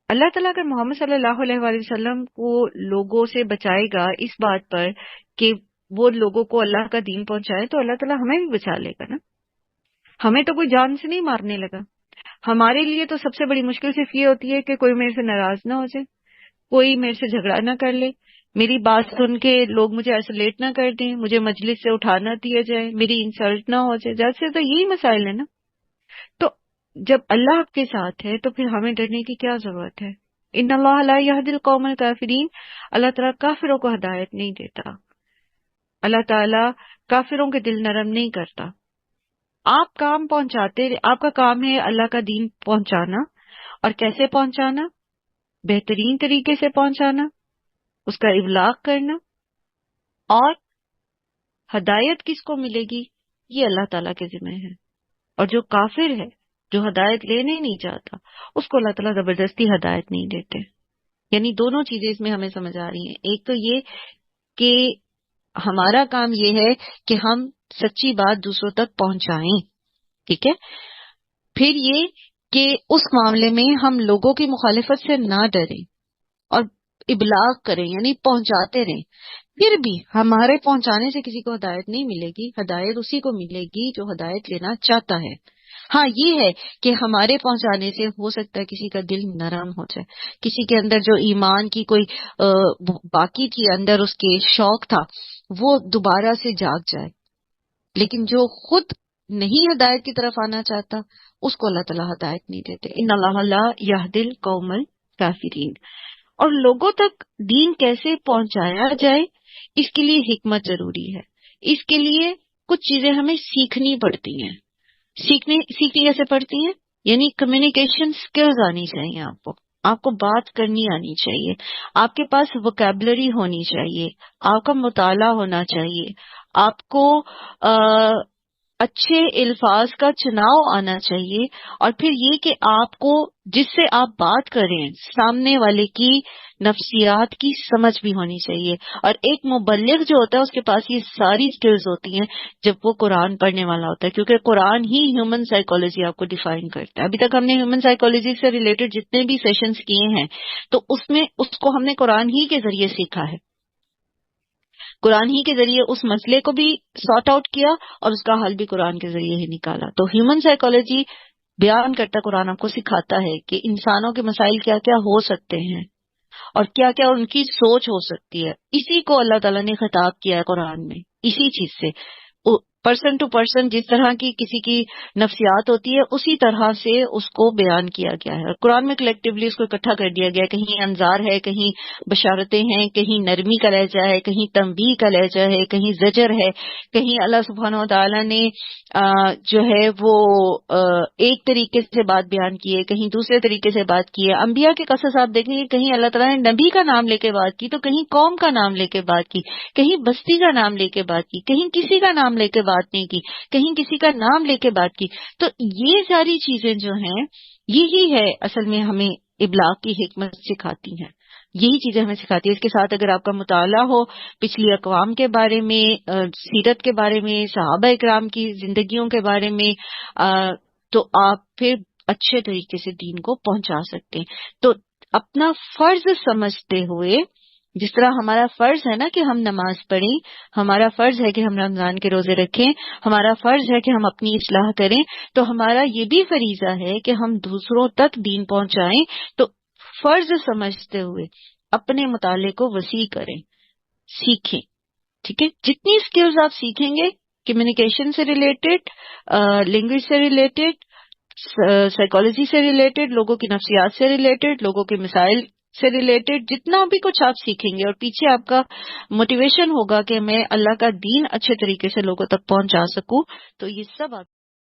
A: اللہ تعالیٰ اگر محمد صلی اللہ علیہ وآلہ وسلم کو لوگوں سے بچائے گا اس بات پر کہ وہ لوگوں کو اللہ کا دین پہنچائے، تو اللہ تعالیٰ ہمیں بھی بچا لے گا نا. ہمیں تو کوئی جان سے نہیں مارنے لگا. ہمارے لیے تو سب سے بڑی مشکل صرف یہ ہوتی ہے کہ کوئی میرے سے ناراض نہ ہو جائے، کوئی میرے سے جھگڑا نہ کر لے، میری بات سن کے لوگ مجھے آئسولیٹ نہ کر دیں، مجھے مجلس سے اٹھا نہ دیا جائے، میری انسلٹ نہ ہو جائے. زیادہ سے تو یہی مسائل ہیں نا. تو جب اللہ آپ کے ساتھ ہے تو پھر ہمیں ڈرنے کی کیا ضرورت ہے؟ ان اللہ لا یہدی القوم الکافرین، اللہ تعالیٰ کافروں کو ہدایت نہیں دیتا، اللہ تعالیٰ کافروں کے دل نرم نہیں کرتا. آپ کام پہنچاتے، آپ کا کام ہے اللہ کا دین پہنچانا. اور کیسے پہنچانا؟ بہترین طریقے سے پہنچانا، اس کا ابلاغ کرنا. اور ہدایت کس کو ملے گی؟ یہ اللہ تعالیٰ کے ذمہ ہے. اور جو کافر ہے، جو ہدایت لینے نہیں چاہتا، اس کو اللہ تعالیٰ زبردستی ہدایت نہیں دیتے. یعنی دونوں چیزیں اس میں ہمیں سمجھ آ رہی ہیں. ایک تو یہ کہ ہمارا کام یہ ہے کہ ہم سچی بات دوسروں تک پہنچائیں، ٹھیک ہے. پھر یہ کہ اس معاملے میں ہم لوگوں کی مخالفت سے نہ ڈریں اور ابلاغ کریں، یعنی پہنچاتے رہیں. پھر بھی ہمارے پہنچانے سے کسی کو ہدایت نہیں ملے گی، ہدایت اسی کو ملے گی جو ہدایت لینا چاہتا ہے. ہاں یہ ہے کہ ہمارے پہنچانے سے ہو سکتا ہے کسی کا دل نرم ہو جائے، کسی کے اندر جو ایمان کی کوئی باقی تھی، اندر اس کے شوق تھا، وہ دوبارہ سے جاگ جائے. لیکن جو خود نہیں ہدایت کی طرف آنا چاہتا، اس کو اللہ تعالیٰ ہدایت نہیں دیتے. ان اللہ لا یہدی القوم الکافرین. اور لوگوں تک دین کیسے پہنچایا جائے، اس کے لیے حکمت ضروری ہے. اس کے لیے کچھ چیزیں ہمیں سیکھنی پڑتی ہیں. سیکھنی کیسے پڑتی ہیں؟ یعنی کمیونیکیشن سکلز آنی چاہیے آپ کو بات کرنی آنی چاہیے، آپ کے پاس ووکیبلری ہونی چاہیے، آپ کا مطالعہ ہونا چاہیے، آپ کو اچھے الفاظ کا چناؤ آنا چاہیے. اور پھر یہ کہ آپ کو جس سے آپ بات کریں سامنے والے کی نفسیات کی سمجھ بھی ہونی چاہیے. اور ایک مبلغ جو ہوتا ہے اس کے پاس یہ ساری سکلز ہوتی ہیں جب وہ قرآن پڑھنے والا ہوتا ہے، کیونکہ قرآن ہی ہیومن سائیکالوجی آپ کو ڈیفائن کرتا ہے. ابھی تک ہم نے ہیومن سائیکالوجی سے ریلیٹڈ جتنے بھی سیشنز کیے ہیں تو اس میں اس کو ہم نے قرآن ہی کے ذریعے سیکھا ہے، قرآن ہی کے ذریعے اس مسئلے کو بھی سارٹ آؤٹ کیا اور اس کا حل بھی قرآن کے ذریعے ہی نکالا. تو ہیومن سائیکالوجی بیان کرتا قرآن آپ کو سکھاتا ہے کہ انسانوں کے مسائل کیا کیا ہو سکتے ہیں اور کیا کیا ان کی سوچ ہو سکتی ہے. اسی کو اللہ تعالیٰ نے خطاب کیا ہے قرآن میں، اسی چیز سے پرسن ٹو پرسن جس طرح کی کسی کی نفسیات ہوتی ہے اسی طرح سے اس کو بیان کیا گیا ہے. قرآن میں کلیکٹیولی اس کو اکٹھا کر دیا گیا ہے. کہیں انذار ہے، کہیں بشارتیں ہیں، کہیں نرمی کا لہجہ ہے، کہیں تنبیہ کا لہجہ ہے، کہیں زجر ہے، کہیں اللہ سبحانہ و تعالیٰ نے جو ہے وہ ایک طریقے سے بات بیان کی ہے، کہیں دوسرے طریقے سے بات کی ہے. انبیاء کے قصص آپ دیکھیں گے کہیں اللہ تعالیٰ نے نبی کا نام لے کے بات کی تو کہیں قوم کا نام لے کے بات کی، کہیں بستی کا نام لے کے بات کی، کہیں کسی کا نام لے کے بات نہیں کی، کہیں کسی کا نام لے کے بات کی. تو یہ ساری چیزیں جو ہیں یہی ہے اصل میں ہمیں ابلاغ کی حکمت سکھاتی ہیں، یہی چیزیں ہمیں سکھاتی ہے. اس کے ساتھ اگر آپ کا مطالعہ ہو پچھلی اقوام کے بارے میں، سیرت کے بارے میں، صحابہ اکرام کی زندگیوں کے بارے میں، تو آپ پھر اچھے طریقے سے دین کو پہنچا سکتے ہیں. تو اپنا فرض سمجھتے ہوئے، جس طرح ہمارا فرض ہے نا کہ ہم نماز پڑھیں، ہمارا فرض ہے کہ ہم رمضان کے روزے رکھیں، ہمارا فرض ہے کہ ہم اپنی اصلاح کریں، تو ہمارا یہ بھی فریضہ ہے کہ ہم دوسروں تک دین پہنچائیں. تو فرض سمجھتے ہوئے اپنے مطالعے کو وسیع کریں، سیکھیں. ٹھیک ہے، جتنی اسکلز آپ سیکھیں گے کمیونیکیشن سے ریلیٹڈ، لینگویج سے ریلیٹڈ، سائیکالوجی سے ریلیٹڈ، لوگوں کی نفسیات سے ریلیٹڈ، لوگوں کے مسائل سے ریلیٹڈ، جتنا بھی کچھ آپ سیکھیں گے اور پیچھے آپ کا موٹیویشن ہوگا کہ میں اللہ کا دین اچھے طریقے سے لوگوں تک پہنچا سکوں، تو یہ سب آپ